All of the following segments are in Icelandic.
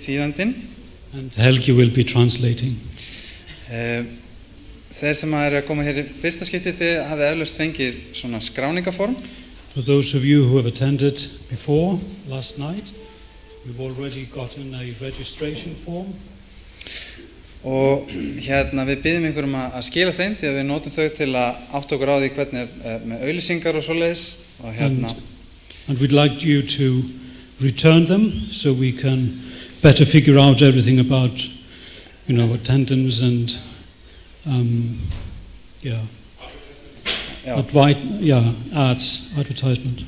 þýðandinn. And Helgi will be translating. Þeir sem að koma hér í fyrsta skipti, þið hafið eflaust fengið svona skráningaform. For those of you who have attended before last night, you've already gotten a registration form. Og við biðjum ykkur að skila þeim því að við notum þau til að átta okkur á því hvernig með auglýsingar og svoleiðis. And we'd like you to return them so we can better figure out everything about, attendance and ads, advertisement.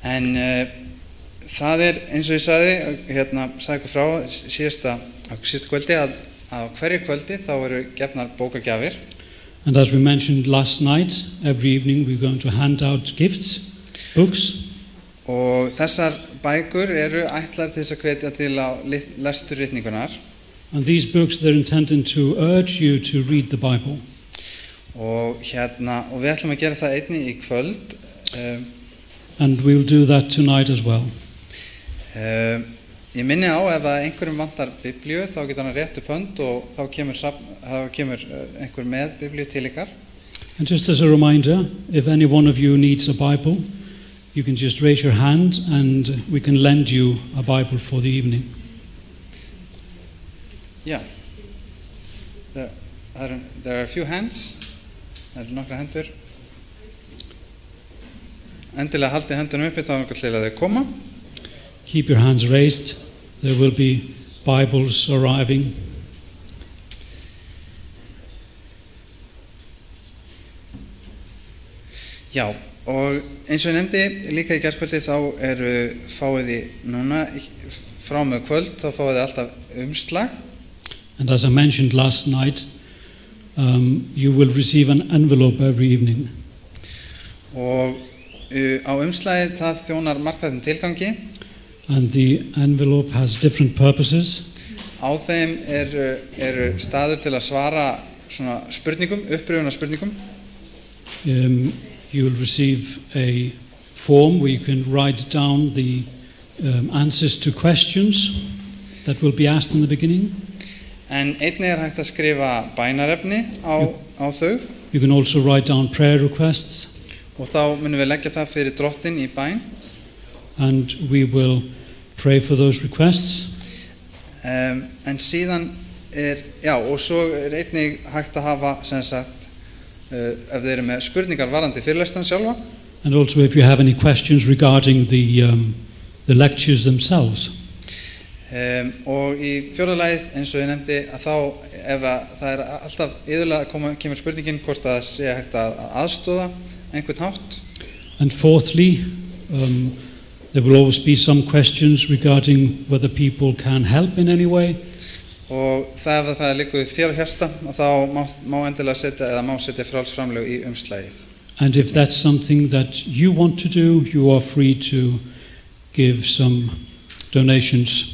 En það eins og ég sagði ykkur frá síðasta kvöldi að á hverju kvöldi þá eru gefnar bókagjafir. And as we mentioned last night, every evening we're going to hand out gifts, books. Og þessar bækur eru ætlar til þess að hvetja til á lesturritningunar. And these books, they're intended to urge you to read the Bible. Og við ætlum að gera það einnig í kvöld. And we'll do that tonight as well. Ég minni á ef að einhverjum vantar biblíu þá getur hann rétt upp hönd og þá kemur einhver með biblíu til ykkar. And just as a reminder, if any one of you needs a Bible, you can just raise your hand and we can lend you a Bible for the evening. Yeah. There are a few hands. Það eru nokkrar hendur. Endilega haldið hendunum uppi þá til að þau koma. Keep your hands raised. There will be Bibles arriving. Já, og eins og ég nefndi líka í gærkvöldi þá fáið þið núna frá með kvöld þá fáið þið alltaf umslag. And as I mentioned last night, you will receive an envelope every evening. Og á umslagið það þjónar margþættum tilgangi. And the envelope has different purposes. Á þeim eru staður til að svara svona spurningum, upprifjunar spurningum. You will receive a form where you can write down the answers to questions that will be asked in the beginning. En einnig hægt að skrifa bænarefni á þau. You can also write down prayer requests. Og þá munum við leggja það fyrir Drottinn í bæn. And we will pray for those requests. En síðan og svo einnig hægt að hafa sem sagt ef þeir eru með spurningar varðandi fyrirlestran sjálfa. And also if you have any questions regarding the lectures themselves. Og í fjórða lagið eins og ég nefndi að þá ef það alltaf iðulega kemur spurningin hvort það sé hægt að aðstoða einhvern hátt. And fourthly, there will always be some questions regarding whether people can help in any way. Og ef það liggur þér á hjarta þá má endilega setja frjálsframlög í umslagið. And if that's something that you want to do, you are free to give some donations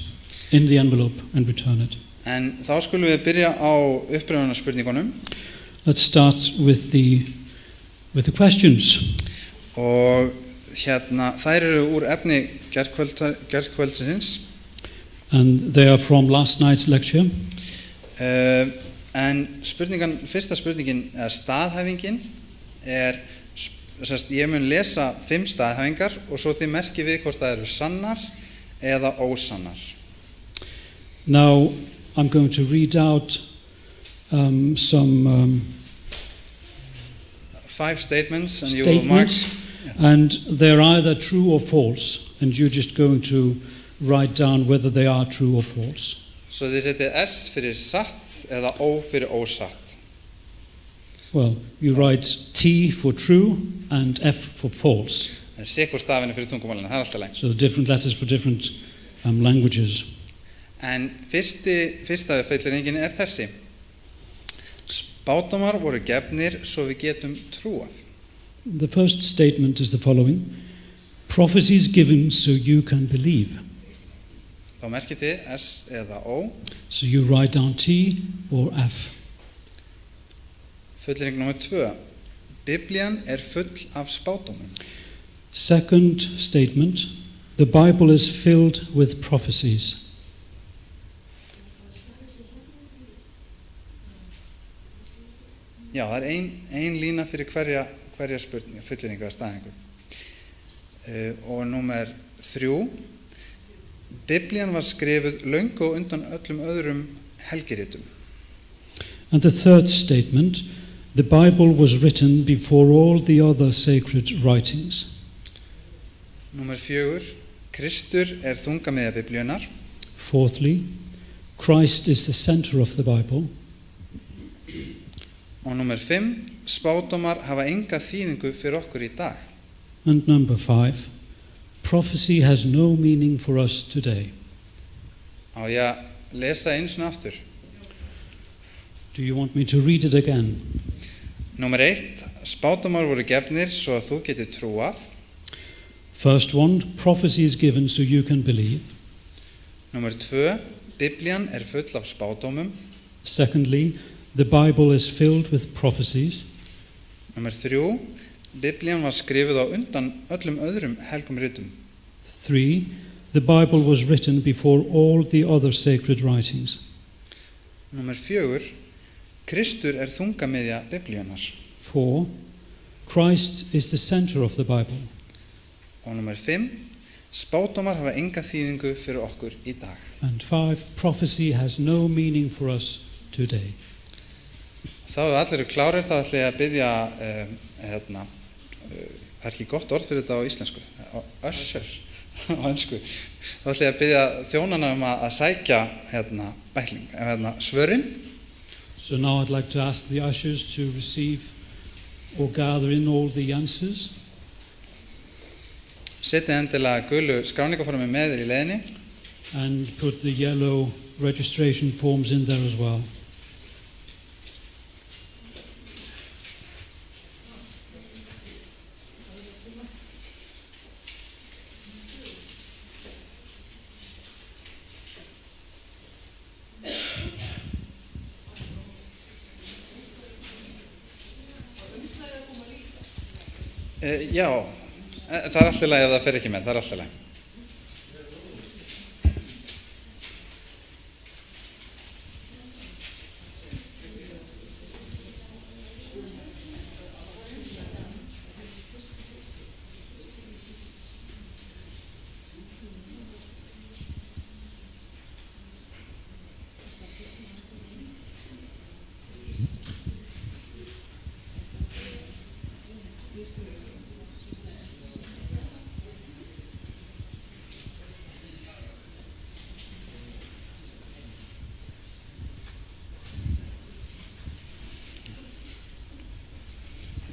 in the envelope and return it. En þá skulum við byrja á upprifjunarspurningunum. Let's start with the questions. Og þær eru úr efni gærkvöldsins. And they are from last night's lecture. En fyrsta spurningin staðhæfingin ég mun lesa 5 staðhæfingar og svo þið merkið við hvort það eru sannar eða ósannar. Now I'm going to read out some 5 statements and you will mark. And they're either true or false, and you're just going to write down whether they are true or false. So þið setið S fyrir satt eða O fyrir ósatt. Well, you write T for true and F for false. Sikur stafinu fyrir tungumálinu, það alltaf lengt. So the different letters for different languages. En fyrsta fullyrðingin þessi. Spádómar voru gefnir svo við getum trúað. The first statement is the following: prophecies given so you can believe. Þá merkið þið S eða O. So you write down T or F. Fullyrðing nummer 2. Biblían full af spádómum. Second statement: the Bible is filled with prophecies. Já, það ein lína fyrir hverja spurningu, fullyrðingu eða staðingu. Og númer 3, Biblían var skrifuð löngu og undan öllum öðrum helgiritum. And the third statement, the Bible was written before all the other sacred writings. Númer 4, Kristur þungamiðja Biblíunar. Fourthly, Christ is the center of the Bible. Og númer 5, spádómar hafa enga þýðingu fyrir okkur í dag. And number 5, prophecy has no meaning for us today. Á ég að lesa einu sinni aftur. Do you want me to read it again? Númer 1, spádómar voru gefnir svo að þú getur trúað. First one, prophecy is given so you can believe. Númer 2, Biblían full af spádómum. Secondly, the Bible is filled with prophecies. Númer 3, Biblían var skrifuð á undan öllum öðrum helgum ritum. 3, the Bible was written before all the other sacred writings. Númer 4, Kristur þungamiðja Biblíunar. 4, Christ is the center of the Bible. Og númer 5, spádómar hafa enga þýðingu fyrir okkur í dag. And 5, prophecy has no meaning for us today. Þá allir klárir, þá ætla ég að biðja það ekki gott orð fyrir þetta á íslensku, usher á ensku. Þá ætla ég að biðja þjónana að sækja svörin. So now I'd like to ask the ushers to receive or gather in all the answers. Setið endilega gulu skráningaformi með þér í leiðinni. And put the yellow registration forms in there as well. Já, það alltaf leið ef það fer ekki með, það alltaf leið.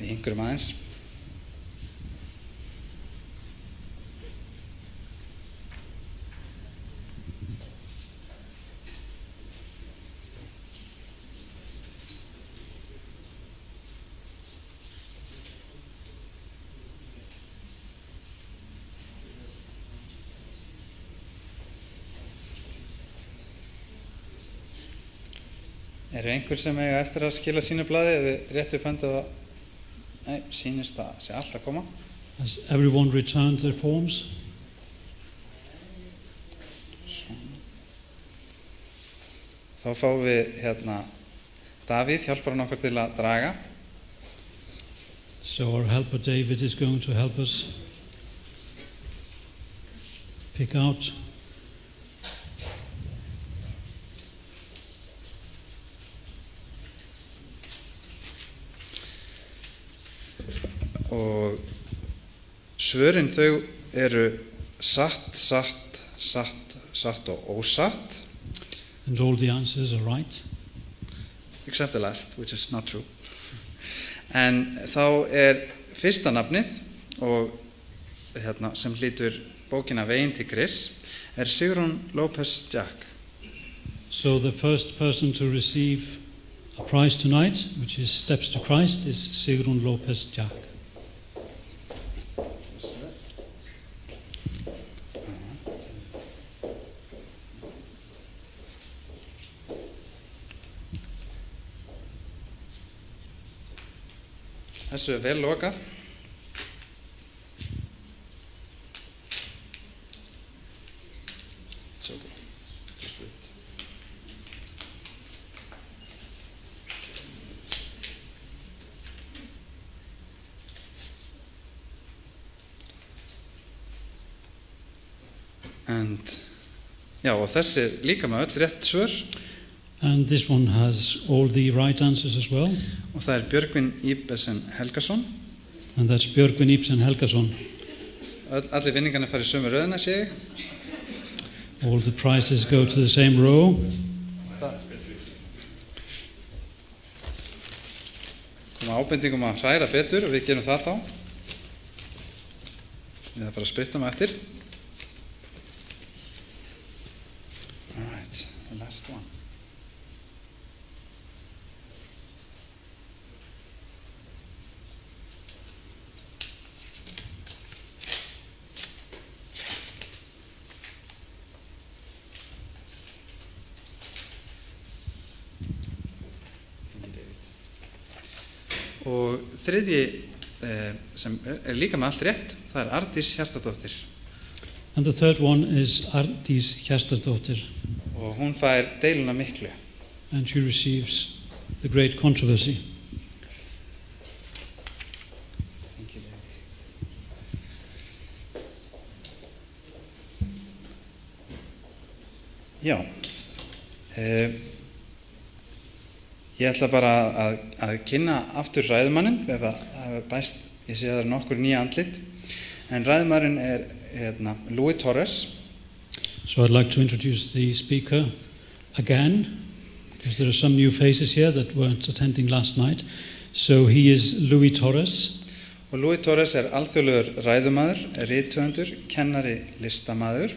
Við einhverjum aðeins. Einhver sem eiga eftir að skila sínu blaði eða rétt upp hönd og nei, sýnist það sé allt að koma. Has everyone returned their forms? Þá fáum við Davíð hjálpar hann okkur til að draga. So our helper David is going to help us pick out. Og svörin þau satt, satt, satt, satt og ósatt. And all the answers are right. Except the last, which is not true. En þá fyrsta nafnið og sem hlýtur bókina Veginn til Krists Sigrún López Jack. So the first person to receive a prize tonight, which is Steps to Christ, is Sigrún López Jack. Þessu vel lokað. It's okay. Just wait. Já, og þessi er líka með öll rétt svör. And this one has all the right answers as well. Og það er Björgvin Ibsen Helgason. And that's Björgvin Ibsen Helgason. Allir vinningarnir fara í sömu röðina, sé ég. All the prizes go to the same row. Koma ábendingum að hræra betur og við gerum það þá. Ég þarf bara að spritta mig eftir. All right, the last one. Og þriðji sem er líka með allt rétt, það er Ardís Hjartardóttir. And the third one is Ardís Hjartardóttir. Og hún fær deiluna miklu. And she receives the great controversy. Thank you, David. Já. Ég ætla bara að kynna aftur ræðumanninn, ef það bæst, ég sé að það er nokkur nýja andlit. En ræðumanninn er Louis Torres. So I'd like to introduce the speaker again, because there are some new faces here that weren't attending last night. So he is Louis Torres. Og Louis Torres er alþjóðlegur ræðumaður, rithöfundur, kennari, listamaður.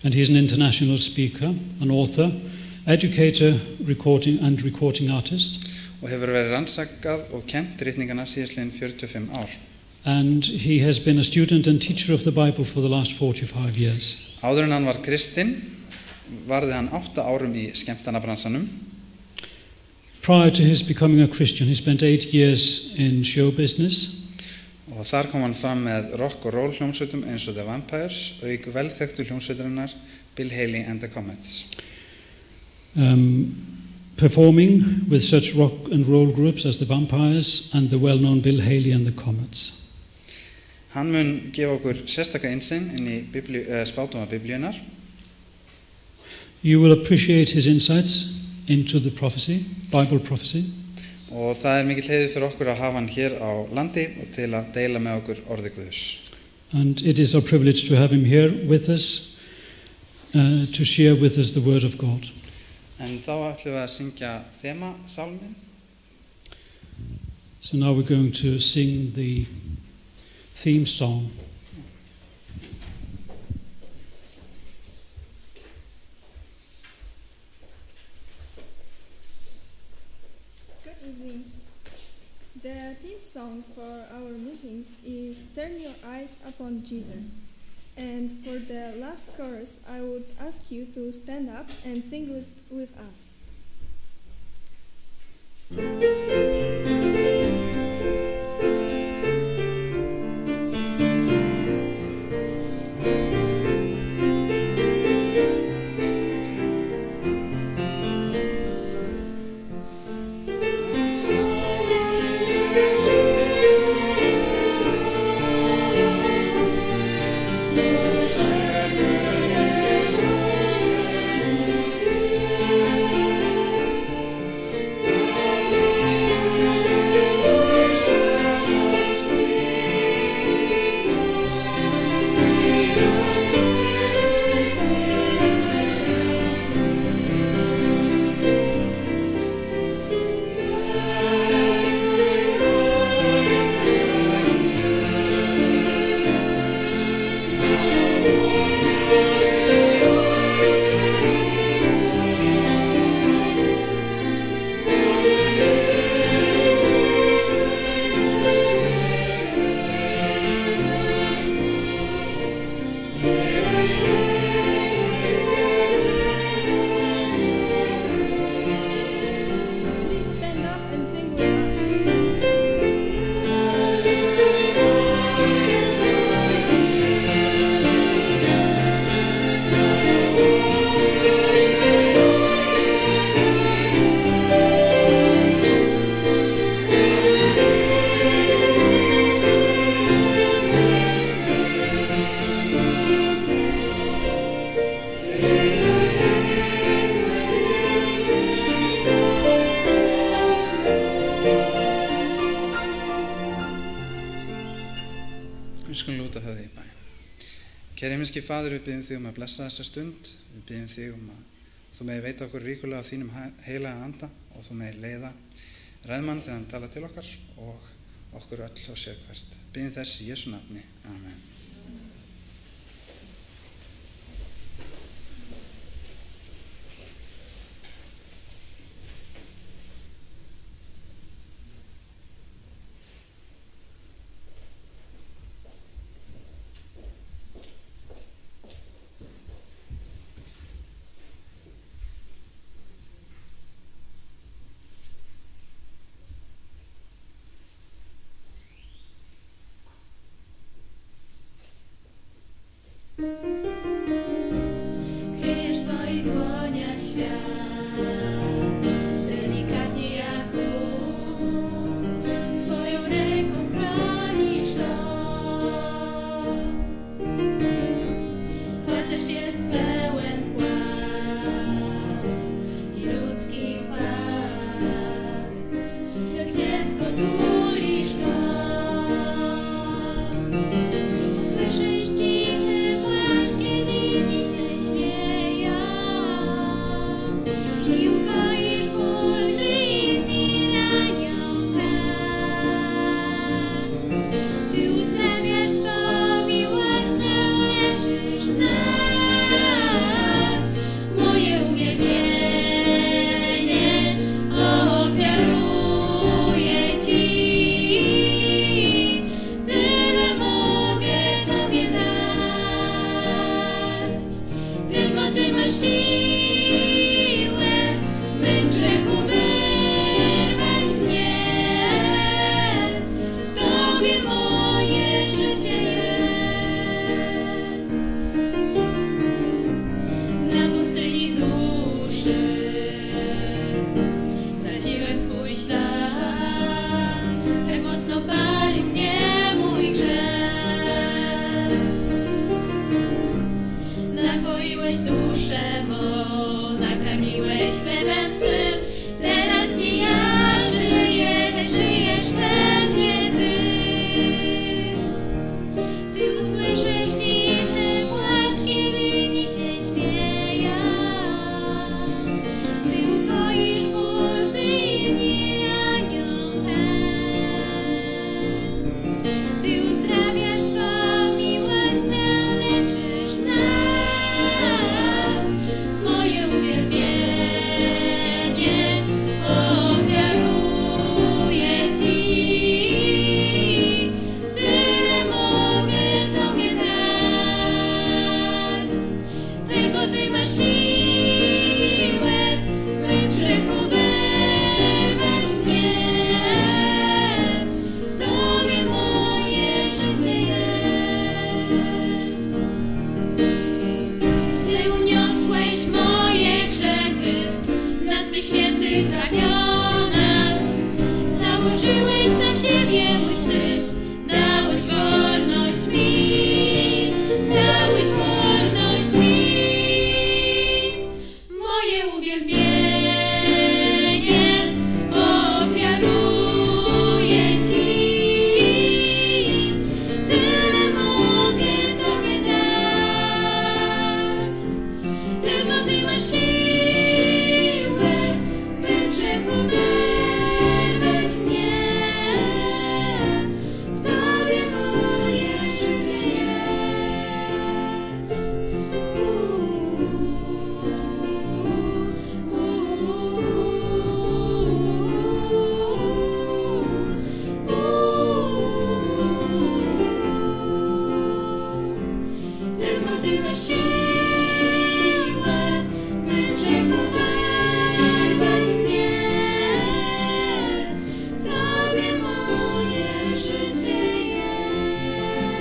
And he's an international speaker, an author, educator, recording artist. Og hefur verið rannsakað og kennt ritningarna síðastliðin 45 ár. And he has been a student and teacher of the Bible for the last 45 years. Áður en hann var kristinn, varði hann 8 árum í skemmtanabransanum. Prior to his becoming a Christian, he spent 8 years in show business. Og þar kom hann fram með rock og roll hljómsveitum eins og The Vampires, auk velþekktu hljómsveitarinnar Bill Haley and the Comets. Performing with such rock and roll groups as the Vampires and the well-known Bill Haley and the Comets. Hann mun gefa okkur sérstaka innsýn inn í spádóma Biblíunnar. You will appreciate his insights into the prophecy, Bible prophecy. Og það er mikill heiður fyrir okkur að hafa hann hér á landi og til að deila með okkur orði Guðs. And it is our privilege to have him here with us, to share with us the word of God. En þá ætlum við að syngja þemasálminn. So now we're going to sing the theme song. Good evening. The theme song for our meetings is Turn Your Eyes Upon Jesus. And for the last chorus, I would ask you to stand up and sing with us. skulum lúta höfði í bæn. Kæri himneski Faðir, við biðjum þig að blessa þessa stund. Við biðjum þig að þú megi veita okkur ríkulega á þínum heilaga anda og þú megi leiða ræðmann þegar hann talar til okkar og okkur öll og sérhvert. Biðjum þess í Jesú nafni. Amen. Kryjesz w swoich dłoniach świat, delikatnie jak łuk, swoją ręką chronisz go. Chociaż jest pełen kłamstw i ludzkich wad, jak dziecko tulisz go. Słyszysz cichy płacz, kiedy inni się śmieją, i ukoisz ból, gdy inni ranią tak. Ty uzdrawiasz swą miłością, leczysz nas. Moje uwielbienie ofiaruję Ci. Tyle mogę Tobie dać. Tylko Ty masz siłę, by z grzechu wyrwać mnie. W Tobie moje życie jest. Na pustyni duszy straciłem Twój ślad. Tak mocno palił mnie mój grzech. Napoiłeś duszę mą, nakarmiłeś chlebem swym. Teraz nie ja żyję, lecz żyjesz we mnie Ty. Ty usłyszysz cichy płacz, kiedy inni się śmieją. Ty ukoisz ból, gdy inni ranią tak. Ty uzdrawiasz swą miłością, leczysz nas. Moje uwielbienie ofiaruję Ci. Tyle mogę Tobie dać. Tylko Ty masz siłę, by z grzechu wyrwać mnie. W Tobie moje życie jest. Ty uniosłeś moje grzechy na swych świętych ramionach. Założyłeś na siebie mój wstyd, dałeś wolność mi, dałeś wolność mi. Moje uwielbienie ofiaruję Ci. Tyle mogę Tobie dać. Tylko Ty masz siłę, by z grzechu wyrwać mnie. W Tobie moje życie jest. Tylko Ty masz siłę, by z grzechu wyrwać mnie. W Tobie moje życie jest.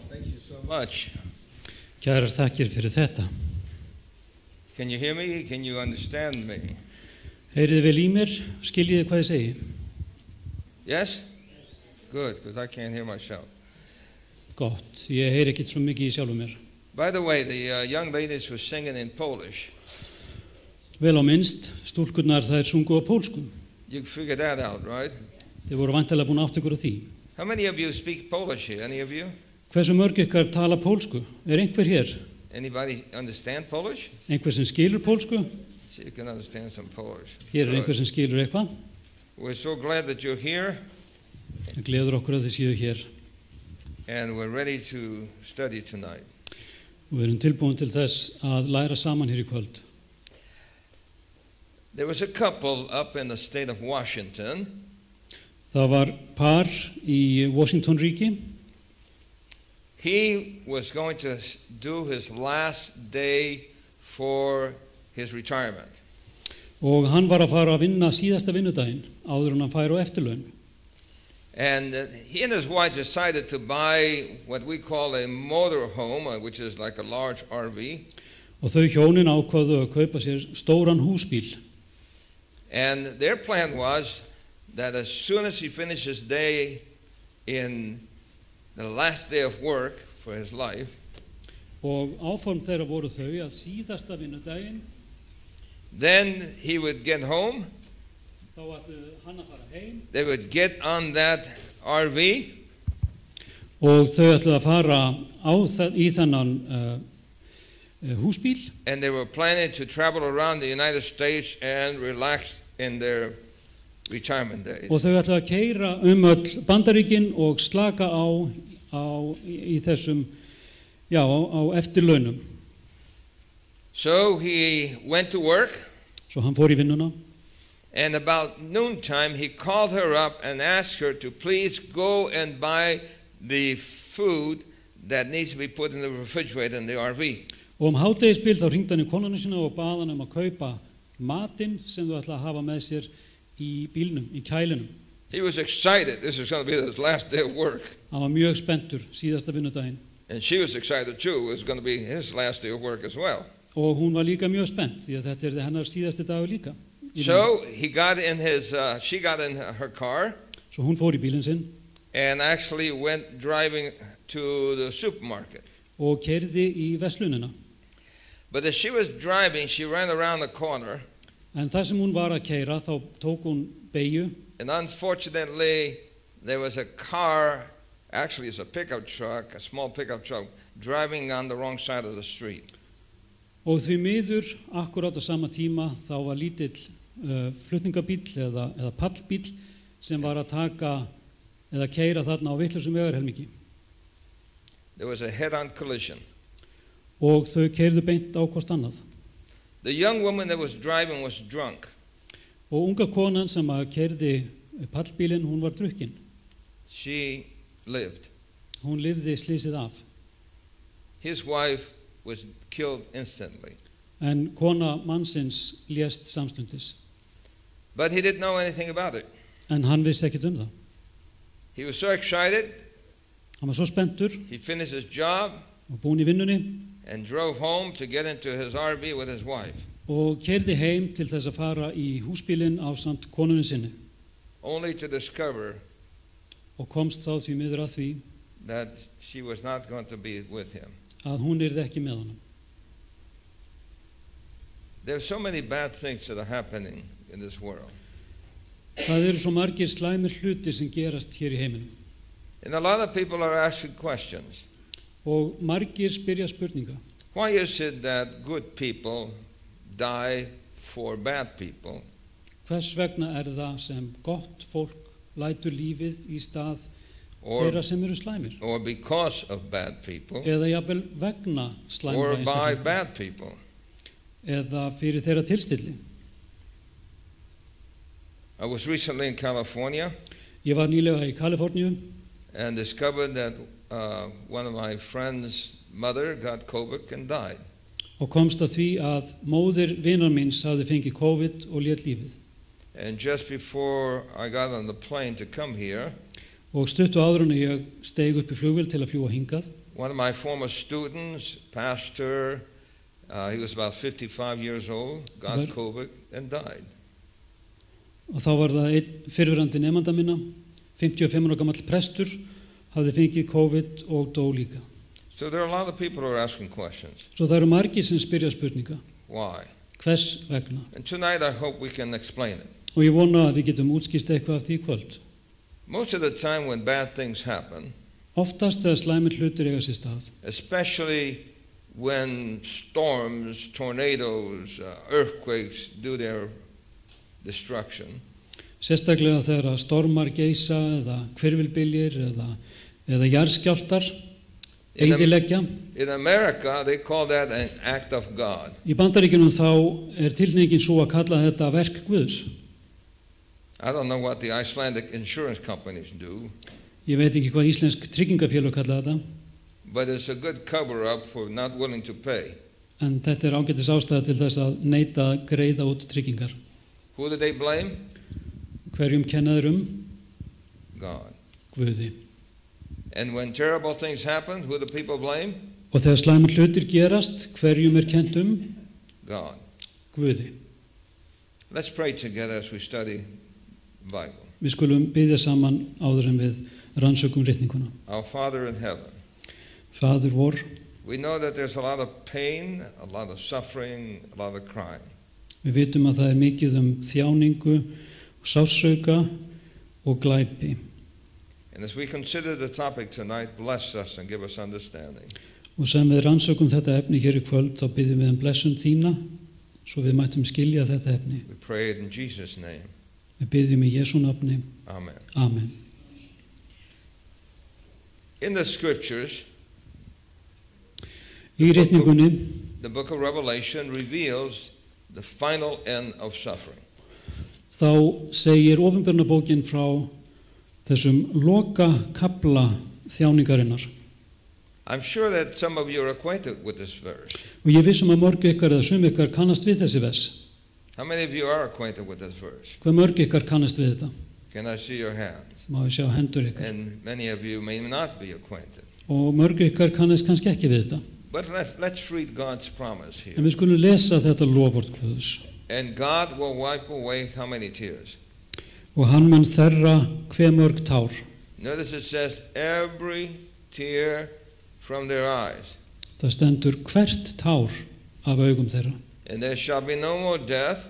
Thank you so much. Kærar þakkir fyrir þetta. Can you hear me? Can you understand me? Heyrið vel í mér, skiljiði hvað ég segi. Yes? Good, because I can't hear myself. Gott, ég heyri ekkert svo mikið í sjálfum mér. By the way, the young ladies were singing in Polish. Vel á minnst, stúlkurnar þær sungu á pólsku. You figured that out, right? Þið voru vantilega búin að átta ykkur á því. How many of you speak Polish here? Any of you? Hversu mörg ykkar tala pólsku? Einhver hér? Anybody understand Polish? Einhver sem skilur pólsku? So you can understand some Polish. Hér Good. einhver sem skilur eitthvað. We're so glad that you're here, Það gleður okkur að þið séu hér. and we're ready to study tonight. Og við erum tilbúin til þess að læra saman hér í kvöld. There was a couple up in the state of Washington. Það var par í Washington ríki. He was going to do his last day for his retirement. Og hann var að fara að vinna síðasta vinnudaginn áður en hann færi á eftirlaun. And he and his wife decided to buy what we call a motor home, which is like a large RV. Og þau hjónin ákváðu að kaupa sér stóran húsbíl. And their plan was that as soon as he finished his day in the last day of work for his life, Og áform þeirra voru þau að síðasta vinnudaginn then he would get home, þá ætluðu hann að fara heim they would get on that RV, og þau ætluðu að fara í þennan húsbíl and they were planning to travel around the United States and relax in their retirement days. og þau ætluðu að keyra öll Bandaríkin og slaka í þessum, já, á eftirlaunum. So he went to work, Svo hann fór í vinnuna and about noontime he called her up and asked her to please go and buy the food that needs to be put in the refrigerator in the RV. og hádegisbil þá hringdi hann í konuna sína og bað hann að kaupa matinn sem þau ætla að hafa með sér í bílnum, í kælinum. He was excited. This is going to be his last day of work. Hann var mjög spenntur síðasta vinnudaginn And she was excited too. It was going to be his last day of work as well. og hún var líka mjög spennt því að þetta hennar síðasti dagur líka. So he got in she got in her car Svo hún fór í bílinn sinn and actually went driving to the supermarket. og keyrði í verslunina. But as she was driving, she ran around the corner, En það sem hún var að keyra þá tók hún beygju and unfortunately there was a car, actually it's a pickup truck, a small pickup truck, driving on the wrong side of the street. og því miður akkurát á sama tíma þá var lítill flutningabíll eða pallbíll sem var að taka eða keyra þarna á vitlausum vegarhelmingi. There was a head-on collision. Og þau keyrðu beint á hvort annað. The young woman that was driving was drunk. Og unga konan sem að keyrði pallbílinn, hún var drukkin. She lived. Hún lifði slysið af. His wife was killed instantly. En kona mannsins lést samstundis. But he didn't know anything about it. En hann vissi ekkert það. He was so excited. Hann var svo spenntur He finished his job og búinn í vinnunni and drove home to get into his RV with his wife. og keyrði heim til þess að fara í húsbílinn ásamt konunni sinni. Only to discover Og komst þá því miður að því that she was not going to be with him. að hún yrði ekki með honum. There are so many bad things that are happening in this world. Það eru svo margir slæmir hlutir sem gerast hér í heiminum. And a lot of people are asking questions. Og margir spyrja spurninga. Why is it that good people die for bad people? Hvers vegna það sem gott fólk lætur lífið í stað Or, þeirra sem eru slæmir? or because of bad people? Eða jafnvel vegna Or slæmra by einstaklinga? bad people? Eða fyrir þeirra tilstilli? I was recently in California Ég var nýlega í Kaliforníu and discovered that one of my friend's mother got COVID and died. og komst að því að móðir vinar míns hafði fengið COVID og lét lífið. And just before I got on the plane to come here, Og stuttu áður en ég steig upp í flugvél til að fljúga hingað, one of my former students, pastor, he was about 55 years old, got Well- COVID and died. og þá var það einn fyrrverandi nemanda minna 55 ára gamall prestur hafði fengið COVID og dó líka. So there are a lot of people who are asking questions. Svo það eru margir sem spyrja spurninga. Why? Hvers vegna? And tonight I hope we can explain it. Og ég vona að við getum útskýrt eitthvað af því í kvöld. Most of the time when bad things happen, Oftast þegar slæmir hlutir eiga sér stað, especially when storms, tornadoes, earthquakes do their destruction, sérstaklega þegar að stormar geisa eða hvirfilbyljir eða jarðskjálftar eyðileggja. in America they call that an act of God. Í Bandaríkjunum þá tilhneigingin svo að kalla þetta verk Guðs. I don't know what the Icelandic insurance companies do, Ég veit ekki hvað íslensk tryggingafélög kalla þetta, but it's a good cover-up for not willing to pay. en þetta ágætis ástæða til þess að neita að greiða út tryggingar. Who do they blame? Hverjum kenna þeir God. Guði. And when terrible things happen, who do the people blame? Og þegar slæmir hlutir gerast, hverjum kennt God. Guði. Let's pray together as we study the Bible. Við skulum biðja saman áður en við rannsökum ritninguna. Our Father in heaven, Faðir vor, we know that there's a lot of pain, a lot of suffering, a lot of crying. við vitum að það mikið þjáningu, sársauka og glæpi. And as we consider the topic tonight, bless us and give us understanding. Og sem við rannsökum þetta efni hér í kvöld, þá biðjum við blessun þína, svo við mættum skilja þetta efni. We pray it in Jesus' name. Við biðjum í Jesú nafni. Amen. Amen. In the scriptures, Í ritningunni, the book of Revelation reveals the final end of suffering. þá segir opinberunarbókin frá þessum loka kapla þjáningarinnar. I'm sure that some of you are acquainted with this verse. Og ég vissum að mörg ykkar eða sum ykkar kannast við þessi vers. How many of you are acquainted with this verse? Hvað mörg ykkar kannast við þetta? Can I see your hands? Má ég sjá hendur ykkar. And many of you may not be acquainted. Og mörg ykkar kannast kannski ekki við þetta. But let's read God's promise here. En við skulum lesa þetta lofvort Guðs. And God will wipe away how many tears? Og hann mun þerra hve mörg tár. Notice it says every tear from their eyes. Það stendur hvert tár af augum þeirra. And there shall be no more death,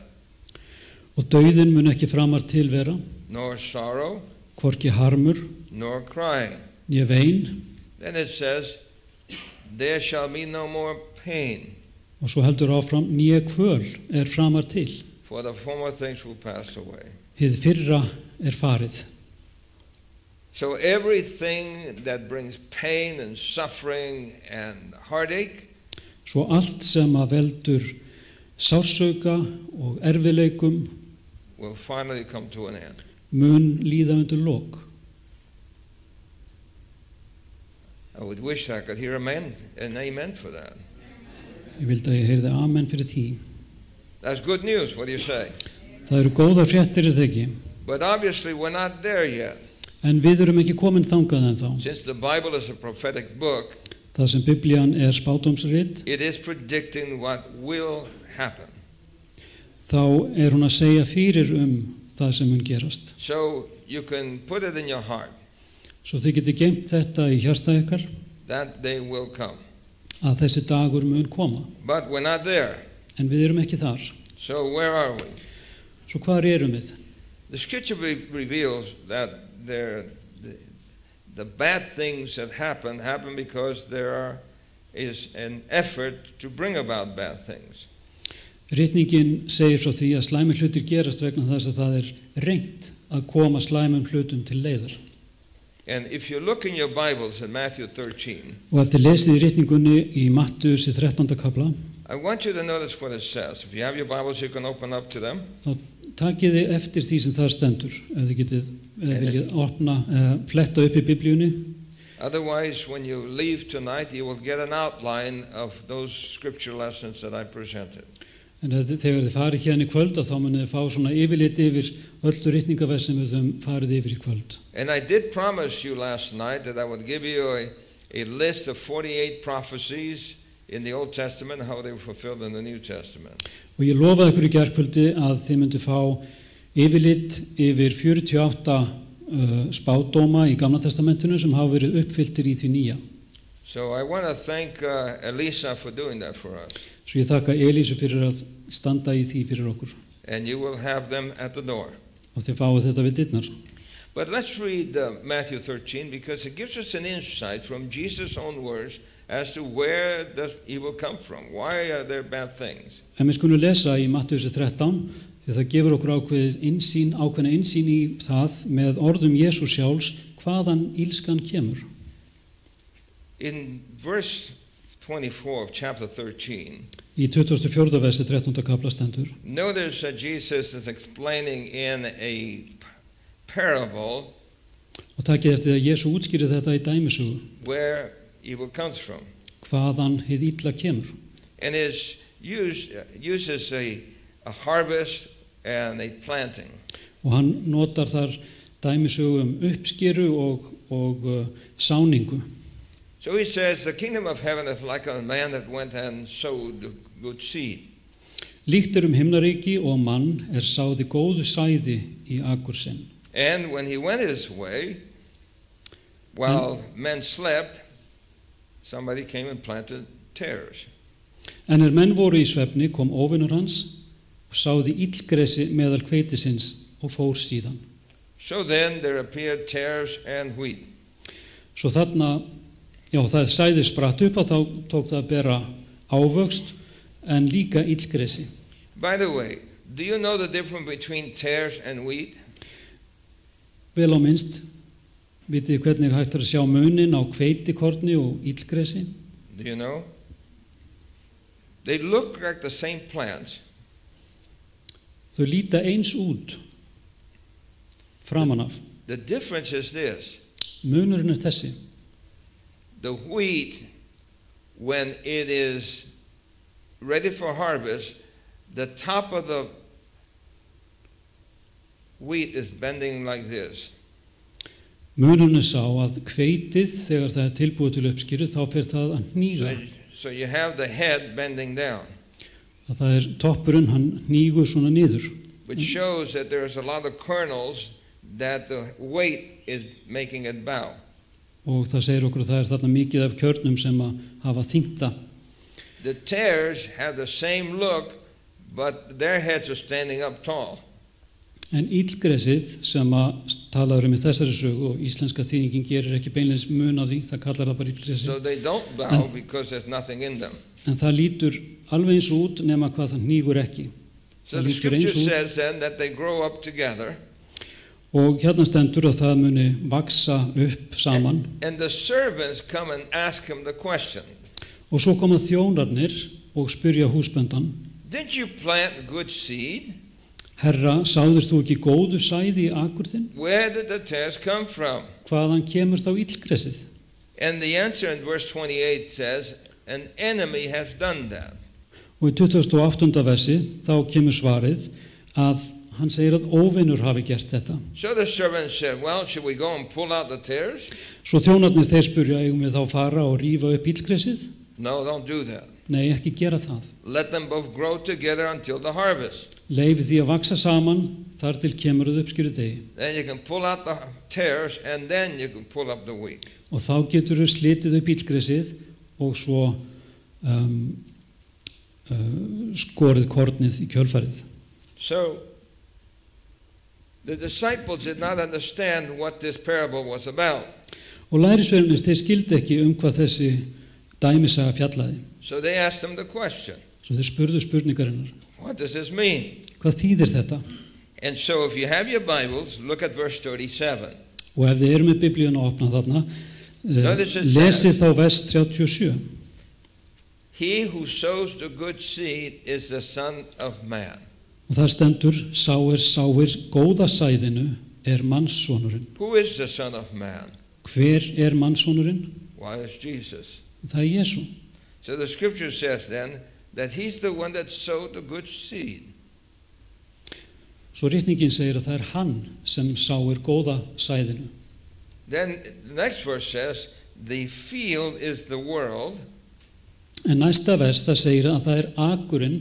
Og dauðinn mun ekki framar tilvera, nor sorrow, hvorki harmur, nor crying. né vein. Then it says, there shall be no more pain, Og svo heldur áfram, né kvöl framar til. for the former things will pass away. Hið fyrra farið. So everything that brings pain and suffering and heartache Svo allt sem að veldur sársauka og erfileikum will finally come to an end. mun líða undir lok. I would wish I could hear an amen for that. Ég vildi að ég heyrði amen fyrir því. That's good news, what do you say? Það eru góðar fréttir eða ekki, But obviously we're not there yet. en við erum ekki komin þangað ennþá. Since the Bible is a prophetic book, Það sem Biblían spádómsrit, it is predicting what will happen. þá hún að segja fyrir það sem mun gerast. So you can put it in your heart Svo þið getið geymt þetta í hjarta ykkar, that they will come. að þessi dagur mun koma. But we're not there. En við erum ekki þar. So where are we? Svo hvar erum við? The scripture reveals that the bad things that happen because there is an effort to bring about bad things. Ritningin segir frá því að slæmir hlutir gerast vegna þess að það reynt að koma slæmum hlutum til leiðar. And if you look in your Bibles in Matthew 13, Og eftir lesið í ritningunni í Matthews í 13. kapla, I want you to notice what it says. If you have your Bibles, you can open up to them. þá takið þið eftir því sem það stendur, ef þið getið viljið fletta upp í Biblíunni. Otherwise, when you leave tonight, you will get an outline of those scripture lessons that I presented. En þegar þið farið hérna í kvöld, þá munið þið fá svona yfirlit yfir öllu ritningaverð sem við höfum farið yfir í kvöld. And I did promise you last night that I would give you a list of 48 prophecies in the Old Testament, how they were fulfilled in the New Testament. Og ég lofaði ykkur í gærkvöldi að þið myndu fá yfirlit yfir 48 spádóma í Gamla testamentinu sem hafa verið uppfylltir í því nýja. So I want to thank Elisa for doing that for us. Svo ég þakka Elísu fyrir að standa í því fyrir okkur. And you will have them at the door. Og þið fáið þetta við dyrnar. But let's read Matthew 13 because it gives us an insight from Jesus' own words as to where does evil come from. Why are there bad things? En við skulum lesa í Mattheus 13 því það gefur okkur ákveðna innsýn í það með orðum Jesú sjálfs hvaðan ílskan kemur. In verse 24 of chapter 13, Í 24. versi 13. kapla stendur: notice that Jesus is explaining in a parable og takið eftir að Jesú útskýrir þetta í dæmisögu where evil comes from. hvaðan hið illa kemur. And uses a harvest and a planting. Og hann notar þar dæmisögu uppskeru og sáningu. So he says, the kingdom of heaven is like a man that went and sowed good seed. Líkt himnaríki og mann sáði góðu sæði í akur sinn. And when he went his way, while men slept, somebody came and planted tares. En menn voru í svefni kom óvinur hans og sáði illgresi meðal hveitisins og fór síðan. So then there appeared tares and wheat. Svo þarna, það sæði spratt upp að þá tók það að bera ávöxt en líka illgresi. By the way, do you know the difference between tares and wheat? Vel á minnst, vitið hvernig hægt að sjá munin á hveitikorni og illgresi? Do you know? They look like the same plants. Þau líta eins út framan af. The difference is this. Munurinn þessi. The wheat, when it is ready for harvest, the top of the wheat is bending like this. Munurinn sá að hveitið þegar það tilbúið til uppskeru þá fer það að hníga. So you have the head bending down. Það toppurinn hann hnígur svona niður. Which shows that there's a lot of kernels that the weight is making it bow. Og það segir okkur að það þarna mikið af kjörnum sem að hafa þyngta. The tares have the same look, but their heads are standing up tall. En illgresið sem að talaður í þessari sögu og íslenska þýðingin gerir ekki beinleins mun af því, það kallar það bara illgresið. So they don't bow because there's nothing in them. En það lítur alveg eins út nema hvað það hnígur ekki. So the scripture says then that they grow up together. Og hérna stendur að það muni vaksa upp saman. And the servants come and ask him the question. Og svo koma þjónarnir og spyrja húsbændan. Didn't you plant good seed? Herra, sáðir þú ekki góðu sæði í akur þinn? Where did the tares come from? Hvaðan kemur þá illgresið? And the answer in verse 28 says, an enemy has done that. Og í 28. versi þá kemur svarið að hann segir að óvinur hafi gert þetta. So the servant said, well, should we go and pull out the tares? Svo þjónarnir þeir spyrja, eigum við þá fara og rífa upp illgresið? No, don't do that. Nei, ekki gera það. Let them both grow together until the harvest. Leyfi því að vaksa saman þar til kemur að uppskýru degi. Then you can pull out the tares and then you can pull up the wheat. Og þá getur við slitið upp illgresið og svo skorið kornið í kjölfarið. So the disciples did not understand what this parable was about. Og lærisveinarnir þeir skildu ekki hvað þessi dæmisaga fjallaði. So they asked him the question. Svo þeir spurðu spurningarinnar. What does this mean? Hvað þýðir þetta? And so if you have your Bibles, look at verse 37. Og ef þið eru með biblíuna að opna þarna, lesið þá vers 37. He who sows the good seed is the Son of Man. Og það stendur, sáir góða sæðinu mannssonurinn. Who is the Son of Man? Hver mannssonurinn? Why is Jesus? Það Jesú. So the scripture says then that he's the one that sowed the good seed. Svo ritningin segir að það hann sem sáir góða sæðinu. Then the next verse says the field is the world. En næsta vers það segir að það akurinn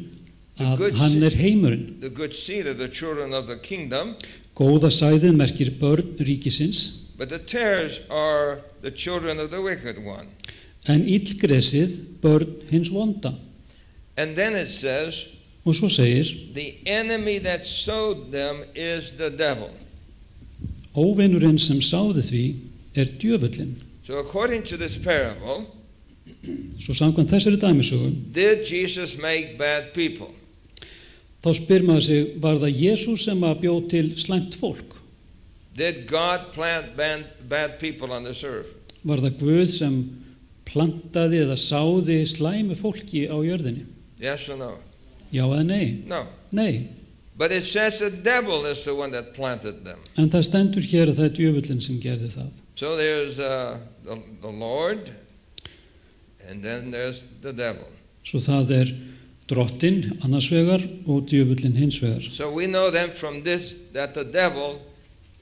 að hann heimurinn. The good seed of the children of the kingdom. Góða sæðið merkir börn ríkisins, but the tares are the children of the wicked one. en illgresið börn hins vonda. And then it says, Og svo segir, the enemy that sowed them is the devil. óvinurinn sem sáði því djöfullinn. So according to this parable, Svo samkvæmt þessari dæmisögu, did Jesus make bad people? þá spyr maður sig, var það Jesús sem að bjó til slæmt fólk? Did God plant bad people on this earth? Var það Guð sem plantaði eða sáði slæmu fólki á jörðinni? Yes or no? Já eða nei? No. Nei. But it says the devil is the one that planted them. En það stendur hér að það djöfullinn sem gerði það. So there's the Lord, and then there's the devil. Svo það drottinn annars vegar og djöfullinn hins vegar. So we know then from this that the devil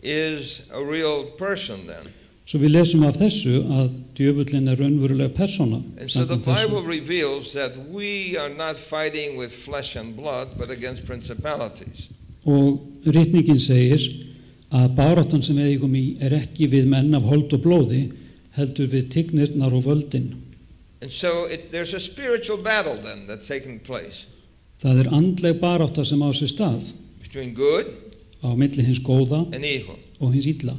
is a real person then. Svo við lesum af þessu að djöfullinn raunverulega persóna. And so the samkvæmt þessu. Bible reveals that we are not fighting with flesh and blood, but against principalities. Og ritningin segir að baráttan sem við eigum í ekki við menn af hold og blóði, heldur við tignirnar og völdin. And so there's a spiritual battle then that's taking place Það andleg barátta sem á sér stað between good á milli hins góða and evil. og hins illa.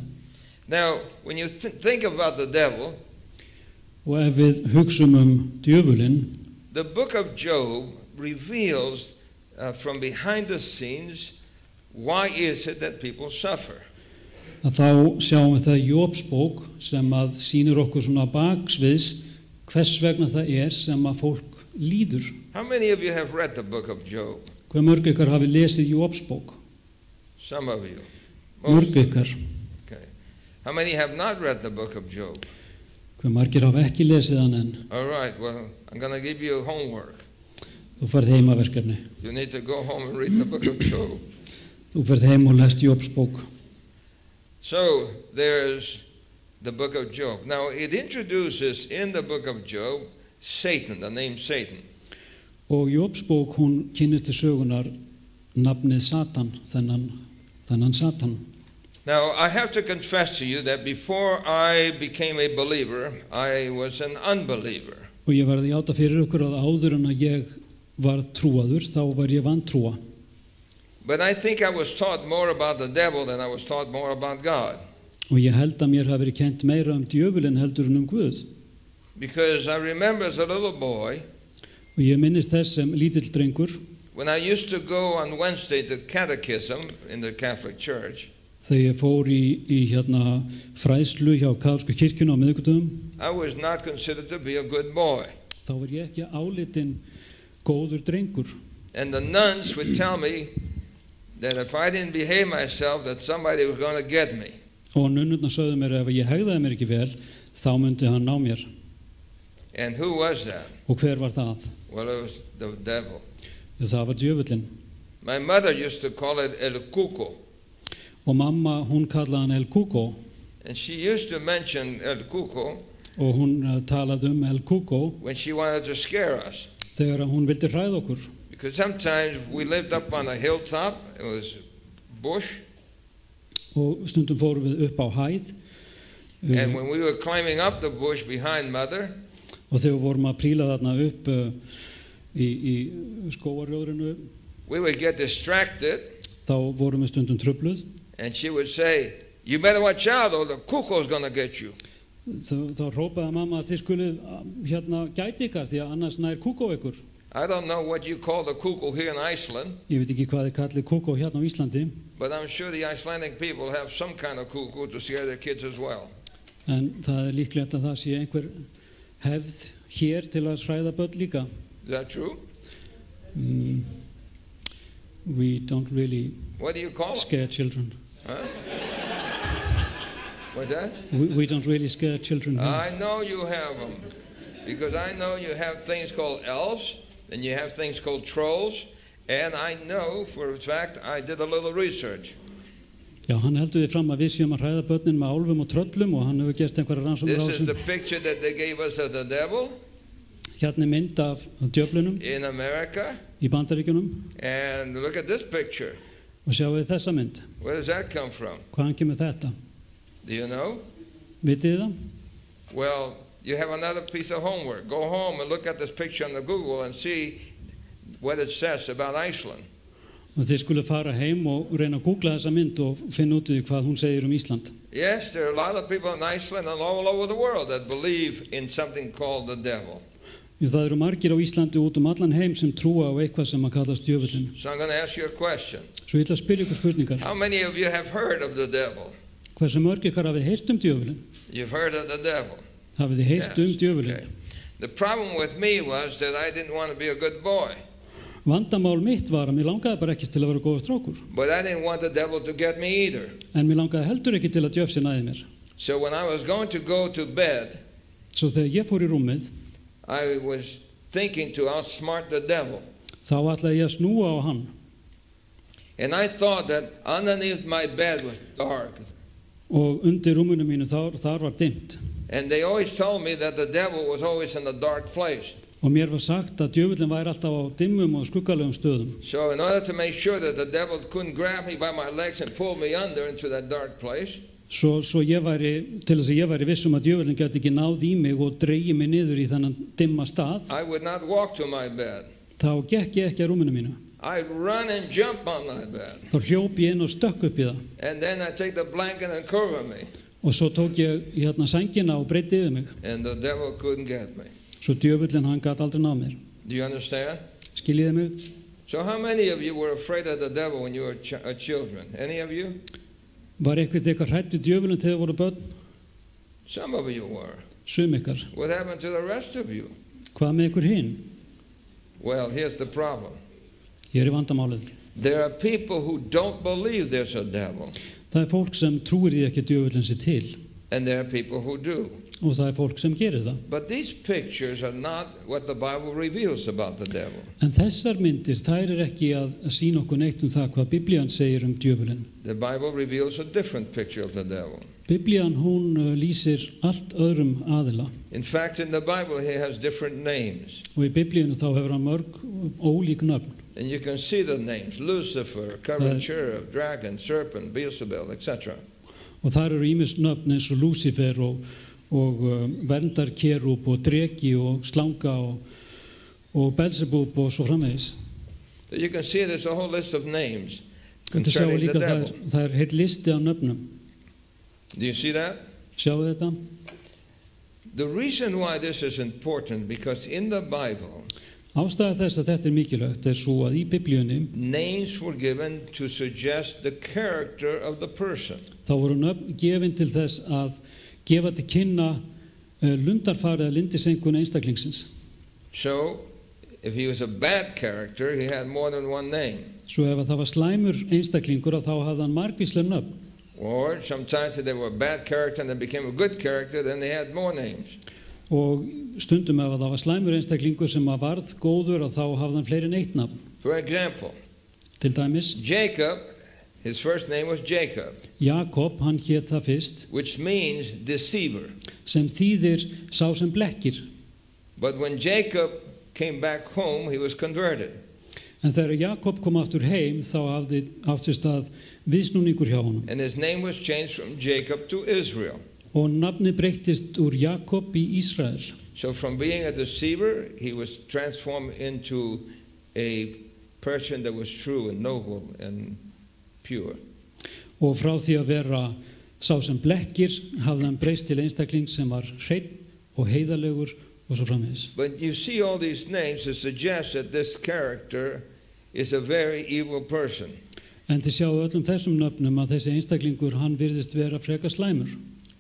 Now, when you think about the devil, Og ef við hugsum djöfullinn, the book of Job reveals from behind the scenes why is it that people suffer. að þá sjáum við það í Jóbsbók sem að sýnir okkur svona baksviðs hvers vegna það sem að fólk líður. How many of you have read the book of Job? Hve mörg ykkar hafi lesið Jóbsbók? Some of you. Mörg ykkar. Okay. How many have not read the book of Job? Hve margir hafa ekki lesið hann enn? All right, well, I'm going to give you homework. Þú ferð heimaverkefni. You need to go home and read the book of Job. Þú ferð heim og lest Jóbsbók. So there's the book of Job. Now it introduces in the book of Job Satan, the name Satan. Og Jóbsbók hún kynnir til sögunar nafnið Satan, þennan Satan. Now I have to confess to you that before I became a believer, I was an unbeliever. Og ég verði játa fyrir ykkur að áður en að ég var trúaður, þá var ég vantrúa. But I think I was taught more about the devil than I was taught more about God. Og ég held að mér hafi verið kennt meira djöfulinn heldur en Guð. Because I remember as a little boy, Og ég minnist þess sem lítill drengur, when I used to go on Wednesday to catechism in the Catholic Church, þegar ég fór í fræðslu hjá kaþólsku kirkjunni á miðvikudögum, I was not considered to be a good boy. þá var ég ekki álitinn góður drengur. And the nuns would tell me that if I didn't behave myself, that somebody was going to get me. Og nunnurnar sögðu mér ef ég hegðaði mér ekki vel, þá myndi hann ná mér. And who was that? Og hver var það? Well, it was the devil. Það var djöfullinn. My mother used to call it El Cuco. Og mamma, hún kallaði hann El Cuco. And she used to mention El Cuco Og hún talaði El Cuco when she wanted to scare us. þegar hún vildi hræða okkur. Because sometimes we lived up on a hilltop, it was bush, Og stundum fórum við upp á hæð. and when we were climbing up the bush behind mother, Og þegar við vorum að príla þarna upp í skógarjóðrinu, we would get distracted, þá vorum við stundum trufluð. and she would say, you better watch out or the cuckoo's going to get you. Þá hrópaði mamma að þið skulið gæti ykkar því að annars nær kúkó ykkur. I don't know what you call the cuckoo here in Iceland, Ég veit ekki hvað þið kallið kúkó hérna á Íslandi, but I'm sure the Icelandic people have some kind of cuckoo to scare their kids as well. en það líklegt að það sé einhver hefð hér til að hræða börn líka. Is that true? We don't really What do you call them? scare children. Huh? What's that? We don't really scare children. I know you have them, because I know you have things called elves, and you have things called trolls, and I know for a fact I did a little research. Já, hann heldur því fram að við séum að hræða börnin með álfum og tröllum og hann hefur gert einhverja rannsóknir á This is the þessu. picture that they gave us of the devil Hérna mynd af djöflunum in America, í Bandaríkjunum and look at this picture. Og sjáu þið þessa mynd. Where does that come from? Hvaðan kemur þetta? Do you know? Vitið þið það? Well, you have another piece of homework. Go home and look at this picture on the Google and see what it says about Iceland. Og þið skulle fara heim og reyna að googla þessa mynd og finna út í hvað hún segir Ísland. Yes, there are a lot of people in Iceland and all over the world that believe in something called the devil. Það eru margir á Íslandi út allan heim sem trúa á eitthvað sem að kallast djöfullinn. So I'm going to ask you a question. Svo ég ætla að spyrja ykkur spurningar. How many of you have heard of the devil? Hversu mörg ykkar hafið heyrt djöfullinn? You've heard of the devil. Hafið þið heyrt djöfullinn? Okay. The problem with me was that I didn't want to be a good boy. Vandamál mitt var að mér langaði bara ekki til að vera góður strákur. But I didn't want the devil to get me either. En mér langaði heldur ekki til að djöfsi næði mér. So when I was going to go to bed, Svo þegar ég fór í rúmið, I was thinking to outsmart the devil. þá ætlaði ég að snúa á hann. And I thought that underneath my bed was dark. Og undir rúminu mínu þar var dimmt. And they always told me that the devil was always in a dark place. Og mér var sagt að djöfullinn væri alltaf á dimmum og skuggalegum stöðum. So in order to make sure that the devil couldn't grab me by my legs and pull me under into that dark place, Svo til þess að ég væri viss að djöfullinn gæti ekki náð í mig og dreigi mig niður í þennan dimma stað, I would not walk to my bed. þá gekk ég ekki að rúminu mínu. I'd run and jump on my bed. Þá hljóp ég inn og stökk upp í það. And then I'd take the blanket and cover me. Og svo tók ég sængina og breiddi yfir mig. And the devil couldn't get me. Svo djöfullinn hann gat aldrei náð mér. Do you understand? Skiljiði mig? So how many of you were afraid of the devil when you were children? Any of you? Var eitthvað hrædd við djöfullinn þegar þið voru börn? Some of you were. Sum ykkar. What happened to the rest of you? Hvað með ykkur hinn? Well, here's the problem. Hér er vandamálið. There are people who don't believe there's a devil. Það fólk sem trúir því ekki að djöfullinn sé til. And there are people who do. Og það fólk sem gerir það. But these pictures are not what the Bible reveals about the devil. En þessar myndir, þær ekki að sýna okkur neitt það hvað Biblían segir djöfullinn. The Bible reveals a different picture of the devil. Biblían hún lýsir allt öðrum aðila. In fact, in the Bible he has different names. Og í Biblíunum þá hefur hann mörg ólík nöfn. And you can see the names: Lucifer, covered cherub, dragon, serpent, Beelzebub, etc. Og þar eru ýmis nöfn eins og Lucifer og verndarkerúb og dreki og slanga og Beelzebub og svo framvegis. So you can see there's a whole list of names Þetta sjáu concerning the líka devil. það er heill listi af nöfnum. Do you see that? Sjáu þetta? The reason why this is important, because in the Bible, Ástæða þess að þetta er mikilvægt svo að í Biblíunni names were given to suggest the character of the person. þá voru nöfn gefin til þess að gefa til kynna lundarfarið að lindisengun einstaklingsins. So, if he was a bad character, he had more than one name. Svo ef það var slæmur einstaklingur þá hafði hann margvísleg nöfn. Or sometimes if they were a bad character and they became a good character, then they had more names. Og stundum ef það var slæmur einstaklingur sem að varð góður þá hafði hann fleiri en eitt nafn. For example, Til dæmis, Jacob, his first name was Jacob, Jakob, hann hét það fyrst, which means deceiver. sem þýðir sá sem blekkir. But when Jacob came back home, he was converted. En þegar Jakob kom aftur heim þá hafði átt sér stað viðsnúningur hjá honum. And his name was changed from Jacob to Israel. Og nafnið breyttist úr Jakob í Ísrael. So from being a deceiver, he was transformed into a person that was true and noble and pure. Og frá því að vera sá sem blekkir hafði hann breyst til einstakling sem var hreinn og heiðarlegur og svo framvegis. But you see all these names that suggest that this character is a very evil person. En þið sjáu öllum þessum nöfnum að þessi einstaklingur hann virðist vera frekar slæmur.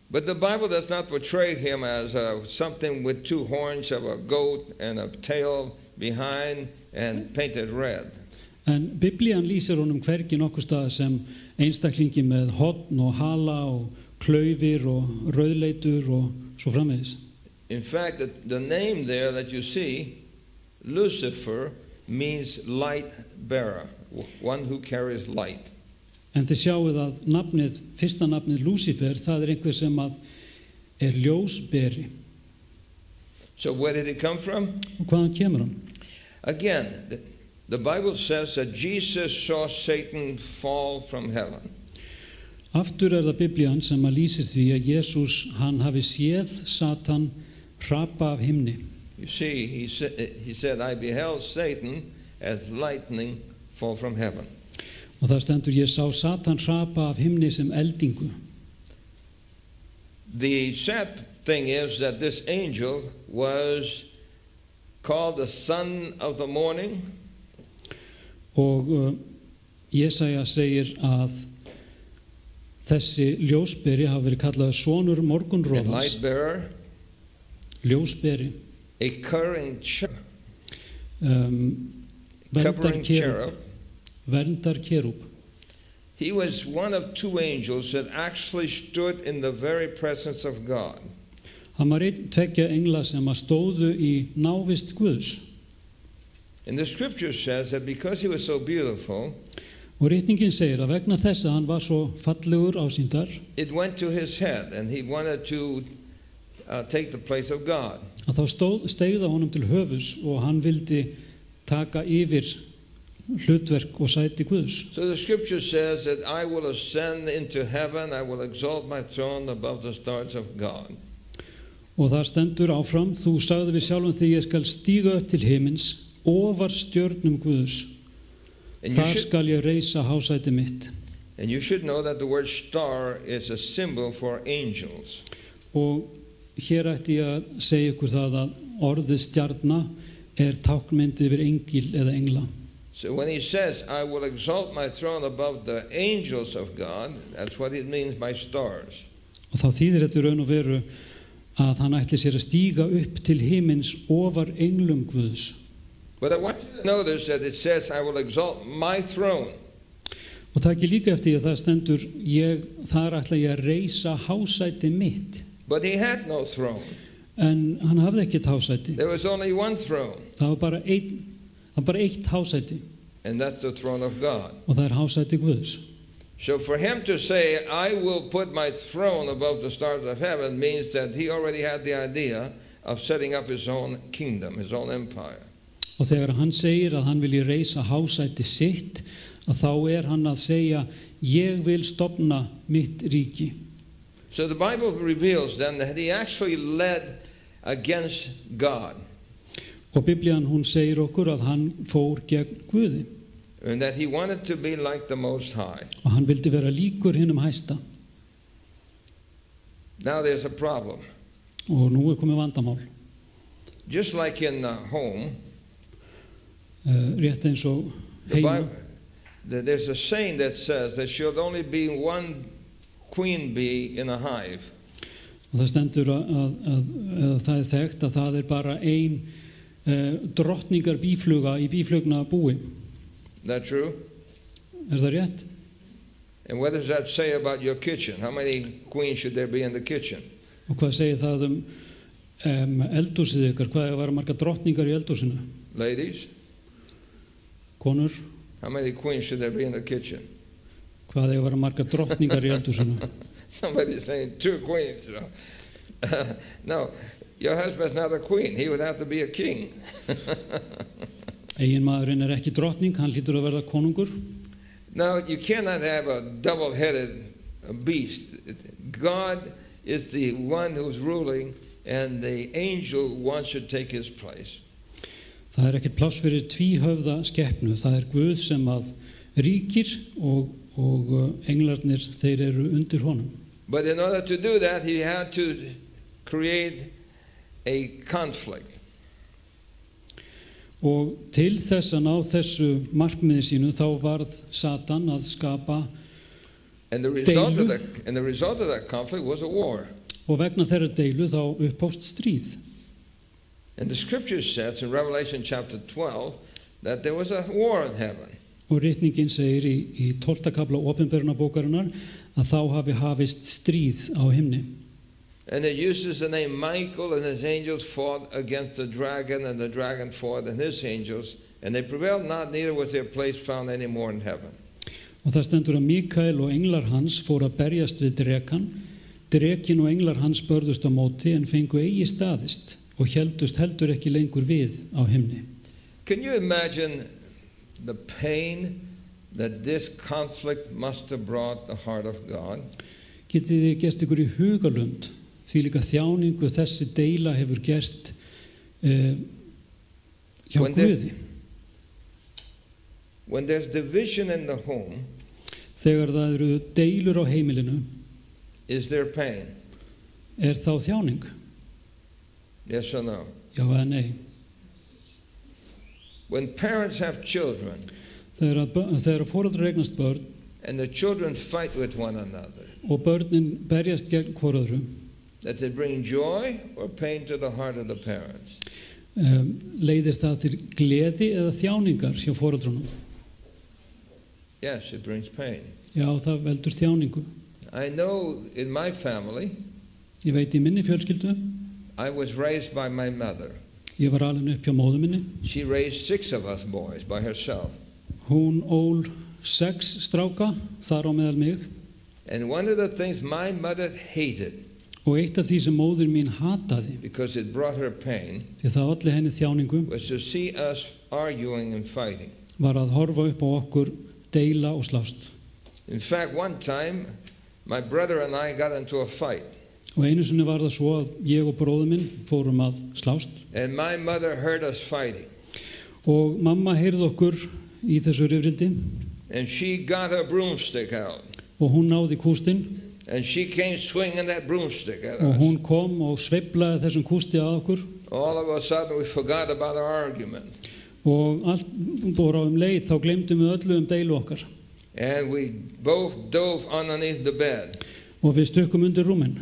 But the Bible does not portray him as something with two horns of a goat and a tail behind and painted red. En Biblían lýsir honum hvergi nokkur stað sem einstaklingi með horn og hala og klaufir og rauðleitur og svo framvegis. In fact, the name there that you see, Lucifer, means light bearer, one who carries light. En þið sjáuð að fyrsta nafnið Lucifer, það einhver sem að ljósberi. So where did it come from? Og hvaðan kemur hann? Again, The Bible says that Jesus saw Satan fall from heaven. Aftur það Biblían sem að lýsir því að Jesús, hann hafi séð Satan hrapa af himni. You see, he said, I beheld Satan as lightning fall from heaven. Og það stendur, ég sá Satan hrapa af himni sem eldingu. The sad thing is that this angel was called the son of the morning. Og Jesaja segir að þessi ljósberi hafi verið kallaður sonur A morgunrofans, light bearer, ljósberi, a covering cherub. verndarkerúb. He was one of two angels that actually stood in the very presence of God. Hann var einn tveggja engla sem að stóðu í návist Guðs. And the scripture says that because he was so beautiful, Og ritningin segir að vegna þess að hann var svo fallegur ásýndar, it went to his head and he wanted to take the place of God. að þá steigða honum til höfus og hann vildi taka yfir hlutverk og sæti Guðs. So the scripture says that I will ascend into heaven, I will exalt my throne above the stars of God. Og það stendur áfram, þú sagði við sjálfum því ég skal stíga upp til himins, ofar stjörnum Guðs. Þar skal ég reisa hásæti mitt. And you should know that the word star is a symbol for angels. Og hér ætti ég að segja ykkur það að orðið stjarna táknmynd yfir engil eða engla. So when he says, I will exalt my throne above the angels of God, that's what it means by stars. Og þá þýðir þetta í raun og veru að hann ætli sér að stíga upp til himins ofar englum Guðs. But I want you to notice that it says, I will exalt my throne. Og takk líka eftir að það stendur, þar ætla ég að reisa hásæti mitt. But he had no throne. En hann hafði ekkert hásæti. There was only one throne. Það var bara eitt hásæti. And that's the throne of God. Og það hásæti Guðs. So for him to say, I will put my throne above the stars of heaven means that he already had the idea of setting up his own kingdom, his own empire. Og þegar hann segir að hann vilji reisa hásæti sitt, að þá hann að segja, ég vil stofna mitt ríki. So the Bible reveals then that he actually led against God. Og Biblían hún segir okkur að hann fór gegn Guði. And that he wanted to be like the Most High. Og hann vildi vera líkur hinum hæsta. Now there's a problem. Og nú komið vandamál. Just like in the home, rétt eins og heima. There's a saying that says there should only be one queen bee in a hive. Og það stendur að það þekkt að það bara ein drottningar býfluga í býflugna búi. That true? Það rétt? And what does that say about your kitchen? How many queens should there be in the kitchen? Og hvað segir það eldhúsið ykkar? Hvað var margar drottningar í eldhúsinu? Ladies? Konur? How many queens should there be in the kitchen? Hvað var margar drottningar í eldhúsinu? Somebody's saying 2 queens. No, your husband's not a queen. He would have to be a king. Eiginmaðurinn ekki drottning, hann hlýtur að verða konungur. No, you cannot have a double-headed beast. God is the one who's ruling, and the angel wants to take his place. Það ekkert pláss fyrir tvíhöfða skepnu. Það Guð sem að ríkir og englarnir þeir undir honum. But in order to do that, he had to create a conflict. Og til þess að ná þessu markmiði sínu þá varð Satan að skapa deilu. And the result of that conflict was a war. Og vegna þeirra deilu þá upphófst stríð. And the scripture says in Revelation chapter 12 that there was a war in heaven. Og ritningin segir í 12. kafla Opinberunarbókarinnar að þá hafi hafist stríð á himni. And it uses the name Michael, and his angels fought against the dragon, and the dragon fought and his angels, and they prevailed not, neither was their place found any more in heaven. Og það stendur að Mikael og englar hans fóru að berjast við drekan. Drekin og englar hans börðust á móti en fengu eigi staðist og héldust heldur ekki lengur við á himni. Can you imagine the pain that this conflict must have brought the heart of God? Getið þið gert ykkur í hugalund því líka þjáningu þessi deila hefur gert hjá Guði. When there's division in the home, Þegar það eru deilur á heimilinu, is there pain? þá þjáning? Yes or no? Já eða nei? When parents have children Þegar foreldrar eignast börn and the children fight with one another, og börnin berjast gegn hvor öðru, that they bring joy or pain to the heart of the parents? Leiðir það til gleði eða þjáningar hjá foreldrunum? Yes, it brings pain. Já, það veldur þjáningu. I know in my family, Ég veit í minni fjölskyldu, I was raised by my mother. ég var alin upp hjá móður minni. She raised 6 of us boys by herself. Hún ól 6 stráka, þar á meðal mig. And one of the things my mother hated, Og eitt af því sem móður mín hataði, because it brought her pain, því það olli henni þjáningu, was to see us arguing and fighting. var að horfa upp á okkur deila og slást. In fact, one time, my brother and I got into a fight. Og einu sinni var það svo að ég og bróður minn fórum að slást. And my mother heard us fighting. Og mamma heyrði okkur í þessu rifrildi. And she got her broomstick out. Og hún náði kústinn. And she came swinging that broomstick at Og us. hún kom og sveiflaði þessum kústi að okkur. All of a sudden, we forgot about our argument. Og allt bara leið þá glemdum við öllu deilu okkar. And we both dove underneath the bed. Og við stökkum undir rúmin.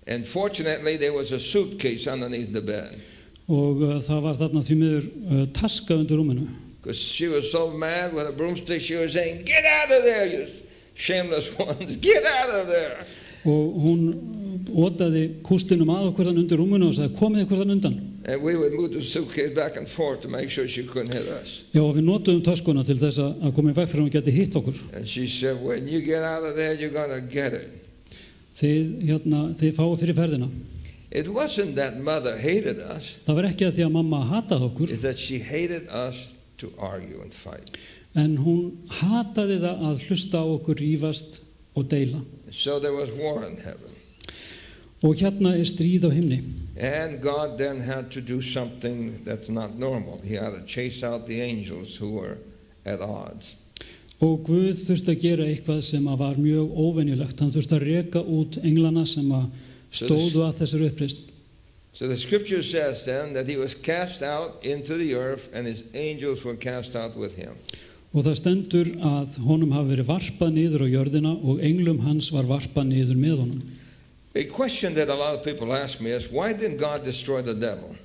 And fortunately, there was a suitcase underneath the bed. Og það var þarna því miður taska undir rúminu. Because she was so mad with a broomstick, she was saying, "Get out of there, you shameless ones! Get out of there!" Og hún otaði kústinum að okkur þann undir rúminu og sagði, komið ykkur þann undan. And we would move the suitcase back and forth to make sure she couldn't hit us. Já, og við notuðum töskuna til þess að koma í veg fyrir að hún geti hitt okkur. And she said, "When you get out of there, you're going to get it." Þið fáið fyrir ferðina. It wasn't that mother hated us. Það var ekki að því að mamma hataði okkur, It's that she hated us to argue and fight. en hún hataði það að hlusta á okkur rífast og deila. So there was war in heaven. Og hérna stríð á himni. And God then had to do something that's not normal. He had to chase out the angels who were at odds. Og Guð þurfti að gera eitthvað sem var mjög óvenjulegt. Hann þurfti að reka út englana sem stóðu að þessari uppreisn. So the scripture says then that he was cast out into the earth and his angels were cast out with him. Og það stendur að honum hafi verið varpað niður á jörðina og englum hans var varpað niður með honum. A question that a lot of people ask me is, why didn't God destroy the devil?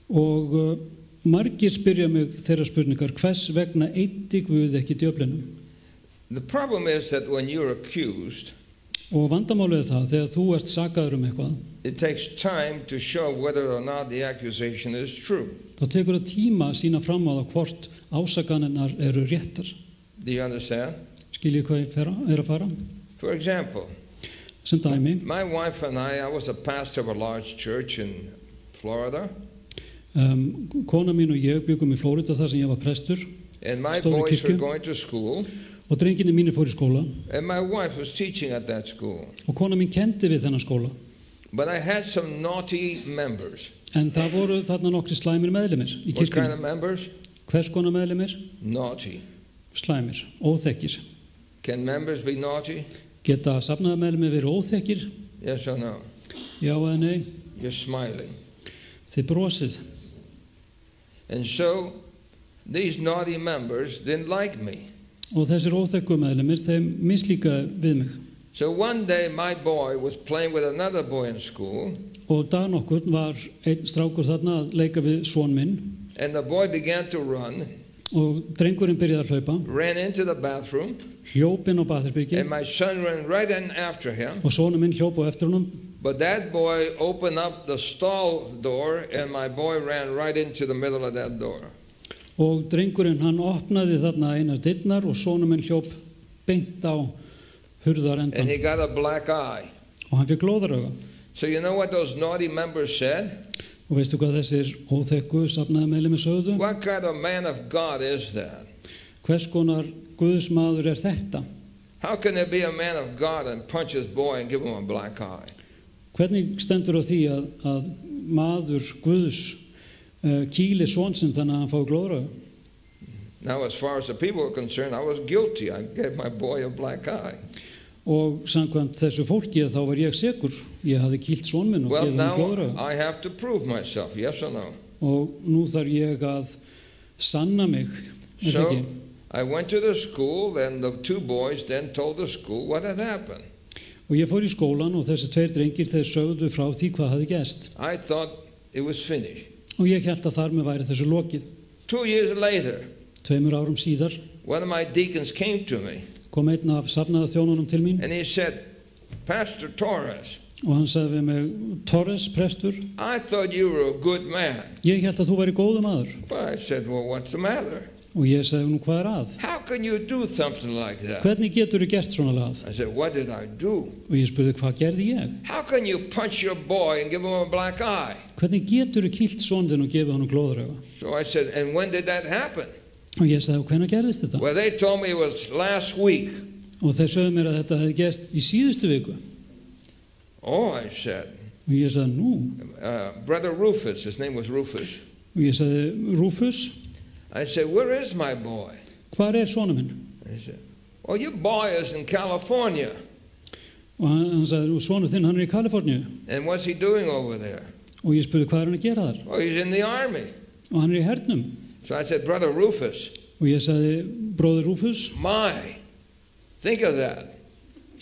Og margir spyrja mig þeirra spurningar, hvers vegna eyddi Guð ekki djöflinum? The problem is that when you're accused, Og vandamálið það, þegar þú ert sakaður eitthvað, it takes time to show whether or not the accusation is true. þá tekur það tíma að sýna fram á það hvort ásakanirnar eru réttar. Do you understand? Skiljið hvað ég að fara? For example, Sem dæmi, my wife and I was a pastor of a large church in Florida, kona mín og ég byggum í Flórida þar sem ég var prestur and my Stóri boys were kirkju. going to school, og drenginni mínir fór í skóla and my wife was teaching at that school. og kona mín kendi við þennan skóla. But I had some naughty members. En það voru þarna nokkri slæmir meðlimir í What kind kirkjunni. of members? Hvers konar meðlimir? Naughty. Slæmir, óþekkir. Can members be naughty? Geta safnaða meðlimir verið óþekkir? Yes or no? Já eða nei? You're smiling. Þið brosið. And so these naughty members didn't like me. Og þessir óþekku meðlimir, þeim mislíkaði við mig. So one day my boy was playing with another boy in school, Og dag nokkur var einn strákur þarna að leika við son minn and the boy began to run, og drengurinn byrjaði að hlaupa, ran into the bathroom, hljóp inn á baðherbergið and my son ran right in after him. og sonur minn hljóp á eftir honum. But that boy opened up the stall door, and my boy ran right into the middle of that door. Og drengurinn hann opnaði þarna einar dyrnar og sonur minn hljóp beint á hurðarendan And he got a black eye. og hann fékk glóðarauga. So you know what those naughty members said? Og veistu hvað þessir óþekku safnaði meðlimir sögðu? What kind of man of God is that? Hvers konar guðsmaður er þetta? How can there be a man of God and punch his boy and give him a black eye? Hvernig stendur á því að maður Guðs kýli son sinn þannig að hann fái glóðrauga? Now, as far as the people were concerned, I was guilty. I gave my boy a black eye. Og samkvæmt þessu fólki þá var ég sekur. Ég hafði kýlt son minn og Well, gefið hann now glóðrauga. I have to prove myself, yes or no? Og nú þarf ég að sanna mig, er það So ekki? I went to the school, and the two boys then told the school what had happened. Og ég fór í skólan og þessi tveir drengir þeir sögðu frá því hvað hafði gerst. I thought it was finished. Og ég hélt að þar með væri þessu lokið. 2 years later, 2 árum síðar one of my deacons came to me, kom einn af safnaða þjónunum til mín and he said, Pastor Torres, og hann sagði við mig, Torres, prestur, I thought you were a good man. ég hélt að þú væri góður maður. Well, I said, well, what's the matter? Og ég sagði, nú hvað er að? How can you do something like that? Hvernig getur þú gert svona lagað? I said, what did I do? Og ég spurði, hvað gerði ég? How can you punch your boy and give him a black eye? Hvernig getur þú kýlt son þinn og gefið hann glóðrauga? So I said, and when did that happen? Og ég sagði, hvenær gerðist þetta? Well, they told me it was last week. Og þeir sögðu mér að þetta hefði gerst í síðustu viku. Oh, I said, Og ég sagði, nú? Brother Rufus, his name was Rufus. Og ég sagði, Rufus, I said, where is my boy? hvar er sonu minn? He said, well, your boy is in California. Og hann sagði, sonu þinn, hann er í Kaliforníu. And what's he doing over there? Og ég spurði, hvað er hann að gera þar? Oh, he's in the army. Og hann er í hernum. So I said, Brother Rufus, Og ég sagði, bróðir Rufus, think of that.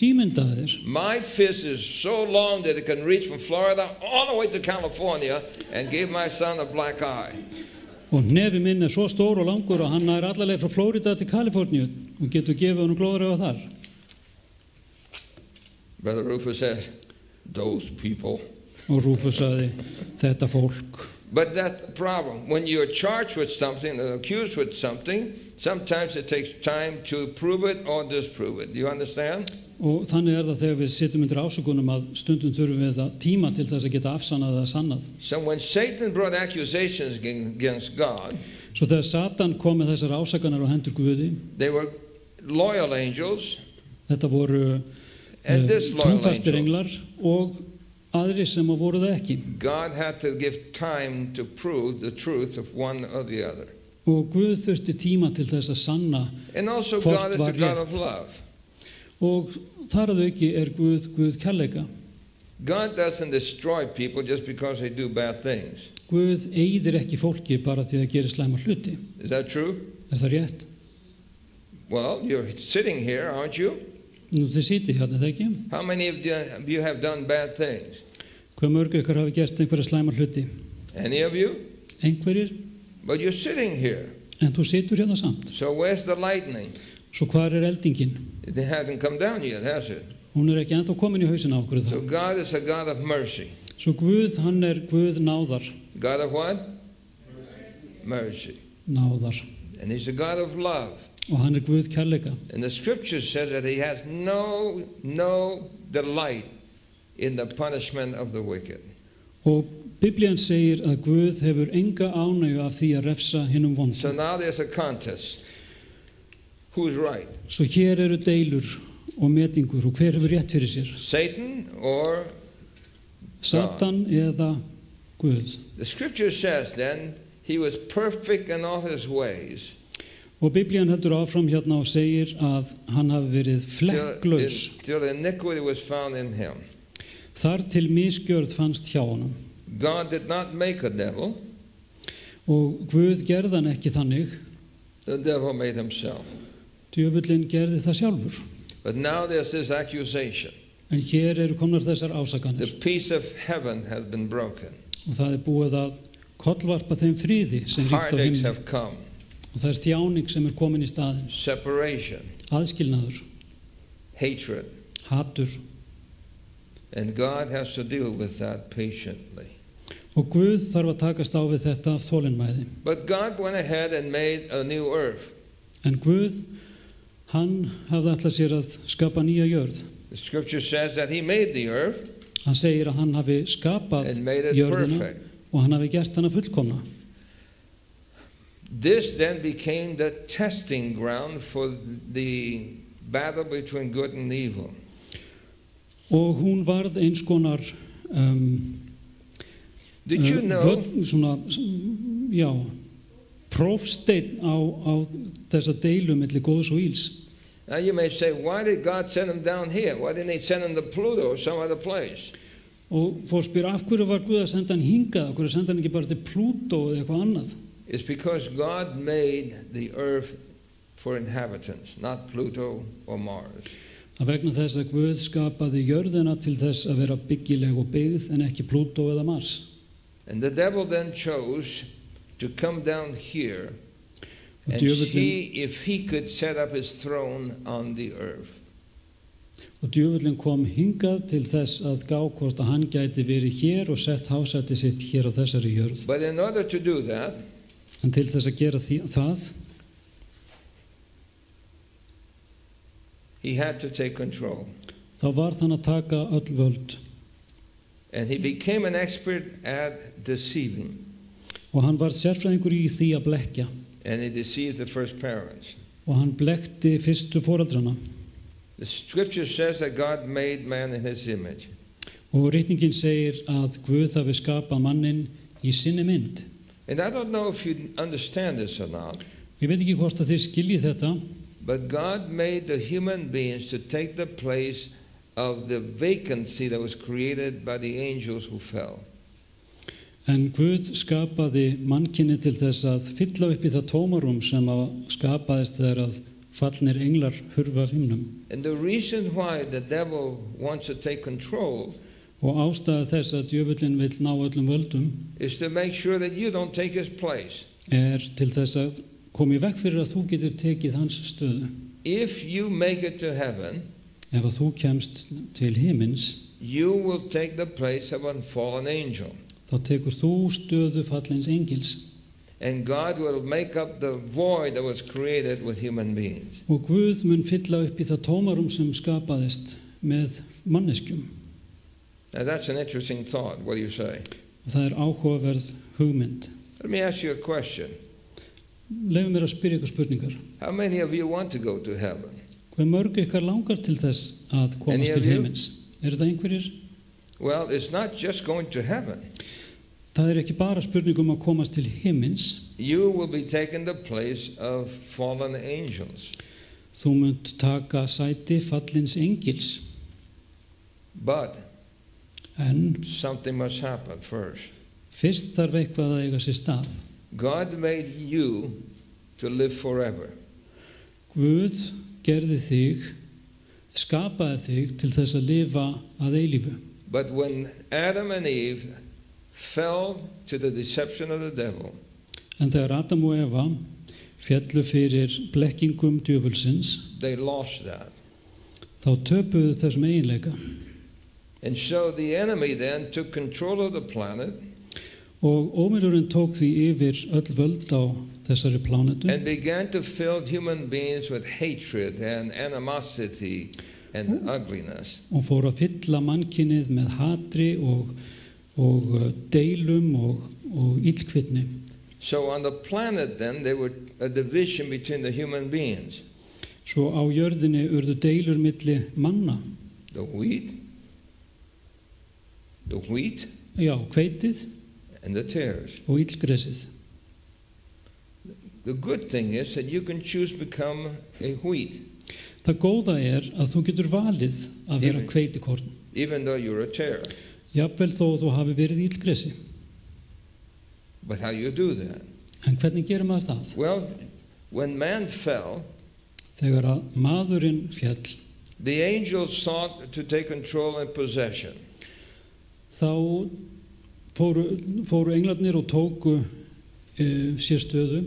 ímyndaðu þér. My fist is so long that it can reach from Florida all the way to California and give my son a black eye. Og nefi minn er svo stór og langur og hann er allarleið frá Flórida til Kaliforníu og getur gefið hann glóðrauga þar. Brother Rufus said, those people. Og Rufus sagði, þetta fólk. But that's the problem. When you're charged with something or accused with something, sometimes it takes time to prove it or disprove it. Do you understand? Og þannig er það þegar við sittum undir ásökunum að stundum þurfum við að tíma til þess að geta afsannað eða sannað. So when Satan brought accusations against God, Svo þegar Satan kom með þessar ásakanir á hendur Guði, they were loyal angels þetta voru and disloyal trúfastir angels. englar og aðrir sem voru það ekki. God had to give time to prove the truth of one or the other. Og Guð þurfti tíma til þess að sanna. And also Hvort God is a var God rétt. of love. Og þar að auki er Guð kærleika. God doesn't destroy people just because they do bad things. Guð eyðir ekki fólki bara því að gera slæma hluti. Is that true? Er það rétt? Well, you're sitting here, aren't you? Nú þið sitið hérna, það ekki? How many of you have done bad things? Hvað mörg ykkur hafi gert einhverja slæma hluti? Any of you? Einhverjir? But you're sitting here. En þú situr hérna samt. So where's the lightning? Svo hvar er eldingin? It hasn't come down yet, has it? Hún er ekki ennþá komin í hausinn á okkur So þá. God is a God of mercy. Svo Guð, hann er Guð náðar. God of what? Mercy. Náðar. And he's a God of love. Og hann er Guð kærleika. And the scripture says that he has no delight in the punishment of the wicked. Og Biblían segir að Guð hefur enga ánægju af því að refsa hinum vondu. So now there's a contest. Who's right? Svo hér eru deilur og metingur og hver hefur rétt fyrir sér? Satan or Satan eða Guð? the scripture says then he was perfect in all his ways Og Biblían heldur áfram hérna og segir að hann hafi verið flekklaus till iniquity was found in him. þar til misgjörð fannst hjá honum. God did not make a devil. Og Guð gerði hann ekki þannig, The devil made himself. djöfullinn gerði það sjálfur. But now there's this accusation. En hér eru komnar þessar The ásakanir peace of heaven has been broken. og það er búið að kollvarpa þeim friði sem ríkt á Heartaches himni. have come. Og það er þjáning sem er komin í staðinn, Separation, aðskilnaður, hatred. hatur. And God has to deal with that patiently. Og Guð þarf að takast á við þetta af þolinmæði. But God went ahead and made a new earth. En Guð, hann hafði ætlað sér að skapa nýja jörð. The scripture says that he made the earth Hann segir að hann hafi skapað and made it jörðina perfect. og hann hafi gert hana fullkomna. This then became the testing ground for the battle between good and evil. Og hún varð eins konar Did you know svona, já, prófsteinn á þessa deilu milli góðs og íls. Now you may say, why did God send him down here? Why didn't he send him to Pluto or some other place? Og fór spyr af hverju var Guð að senda hann hingað, af hverju senda hann ekki bara til Plútó eða eitthvað annað? It's because God made the earth for inhabitants, not Pluto or Mars. Að vegna þess að Guð skapaði jörðina til þess að vera byggileg og byggð en ekki Plútó eða Mars. And the devil then chose to come down here Og and djöfullinn, see if he could set up his throne on the earth. og djöfullinn kom hingað til þess að gá hvort að hann gæti verið hér og sett hásæti sitt hér á þessari jörð. But in order to do that, En til þess að gera það, he had to take control. þá varð hann að taka öll völd. And he became an expert at deceiving. Og hann varð sérfræðingur í því að blekkja. And he deceived the first parents. Og hann blekkti fyrstu foreldrana. The scripture says that God made man in his image. Og ritningin segir að Guð hafi skapað manninn í sinni mynd. And I don't know if you understand this or not, Ég veit ekki hvort að þið skiljið þetta, but God made the human beings to take the place of the vacancy that was created by the angels who fell. en Guð skapaði mannkyni til þess að fylla upp í það tómarum sem að skapaðist þegar að fallnir englar hurfu af himnum. And the reason why the devil wants to take control Og ástæða þess að djöfullinn vill ná öllum völdum is to make sure that you don't take his place. til þess að koma í veg fyrir að þú getur tekið hans stöðu. If you make it to heaven, Ef að þú kemst til himins, you will take the place of a fallen angel. þá tekur þú stöðu fallins engils. And God will make up the void that was created with human beings. Og Guð mun fylla upp í það tómarum sem skapaðist með manneskjum. Now that's an interesting thought. What do you say? Og það áhugaverð hugmynd. Let me ask you a question. Leyfum mér að spyrja ykkur spurningar. How many of you want to go to heaven? Hve mörg ykkar langar til þess að Any komast of til you? himins? Það einhverjir? Well, it's not just going to heaven. Það ekki bara spurningum að komast til himins. You will be taking the place of fallen angels. Þú munt taka sæti fallins engils. But En something must happen first. fyrst þarf eitthvað að eiga sér stað. God made you to live forever. Guð gerði þig, skapaði þig til þess að lifa að eilífu. But when Adam and Eve fell to the deception of the devil, En þegar Adam og Eva fjallu fyrir blekkingum djöfulsins, they lost that. þá töpuðu þessum eiginleika. And so the enemy then took control of the planet Og ómyrurinn tók því yfir öll völd á þessari plánetu and began to fill human beings with hatred and animosity and ugliness. og fór að fylla mannkynið með hatri og deilum og illkvittni. So on the planet then there were a division between the human beings. Svo á jörðinni urðu deilur milli manna. The wheat Já, hveitið and the tares. og illgresið. The good thing is that you can choose to become a wheat, Það góða að þú getur valið að vera Even- hveitikorn. even though you're a tare. Jafnvel þó þú hafi verið illgresi. But how do you do that? En hvernig gerir maður það? Well, when man fell, Þegar að maðurinn fjall, the angels sought to take control and possession. þá fóru englarnir og tóku sér stöðu.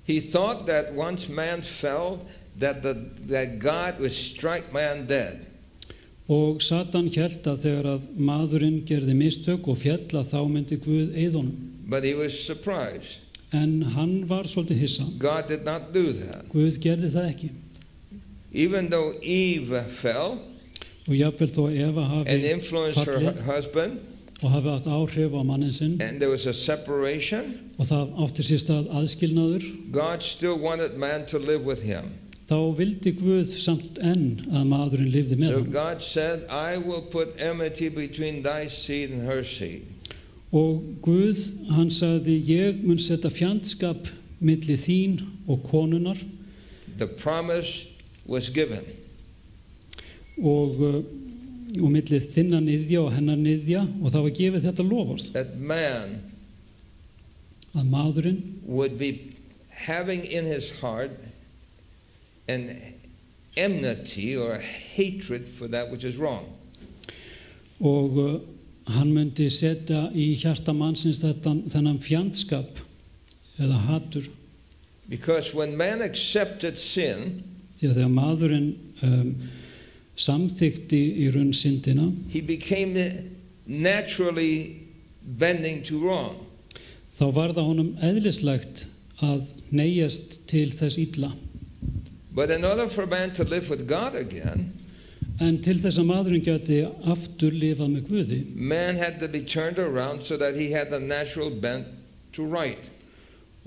He thought that once man fell, that God would strike man dead. Og Satan hélt að þegar að maðurinn gerði mistök og fjall að þá myndi Guð eyða honum. But he was surprised. En hann var svolítið hissa. God did not do that. Guð gerði það ekki. Even though Eve fell Og jafnvel þó Eva and hafi influenced her fallið husband, og hafi átt áhrif á mannin sinn and there was a separation, og það átti sér stað aðskilnaður, God still wanted man to live with him. þá vildi Guð samt enn að maðurinn lifði með So honum. God said, I will put enmity between thy seed and her seed. Og Guð, hann sagði, ég mun setja fjandskap milli þín og konunnar The promise was given. og milli þinnar niðja og hennar niðja, og það var gefið þetta loforð That man að maðurinn would be having in his heart an enmity or a hatred for that which is wrong. og hann myndi setja í hjarta mannsins þennan fjandskap eða hatur, Because when man accepted sin, því að þegar maðurinn samþykti í raun syndina, he became naturally bending to wrong. þá var það honum eðlislegt að neyjast til þess illa. But in order for man to live with God again, En til þess að maðurinn gæti aftur lifað með Guði, man had to be turned around so that he had a natural bent to right.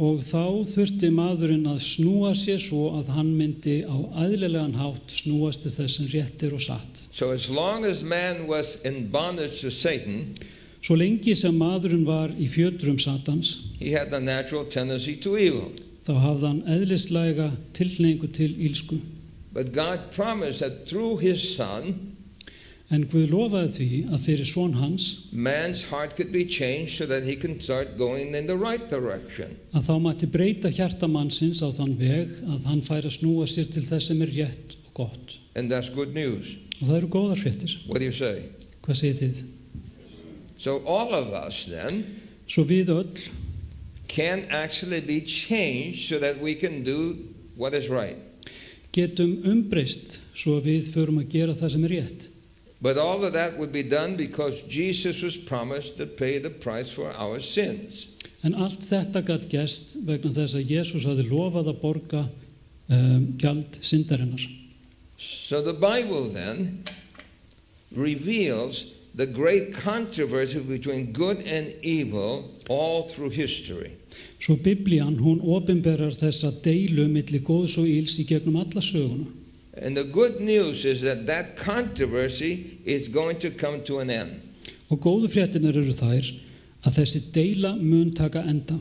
og þá þurfti maðurinn að snúa sér svo að hann myndi á eðlilegan hátt snúast til þess sem rétt er og satt. So as long as man was in bondage to Satan, Svo lengi sem maðurinn var í fjötrum Satans, he had a natural tendency to evil. þá hafði hann eðlislæga tilhneigingu til ílsku. But God promised that through his son, En Guð lofaði því að fyrir son hans man's heart could be changed so that he can start going in the right direction. að þá mætti breyta hjarta mannsins á þann veg að hann færi að snúa sér til þess sem er rétt og gott. And that's good news. Og það eru góðar fréttir. What do you say? Hvað segið þið? So all of us then Svo við öll can actually be changed so that we can do what is right. getum umbreyst svo að við förum að gera það sem er rétt. But all of that would be done because Jesus was promised to pay the price for our sins. En allt þetta gat gerst vegna þess að Jesús hafði lofað að borga gjald syndarinnar. So the Bible then reveals the great controversy between good and evil all through history. Svo Biblían, hún opinberar þessa deilu milli góðs og íls í gegnum alla söguna. And the good news is that that controversy is going to come to an end. Og góðu fréttinar eru þær að þessi deila mun taka enda.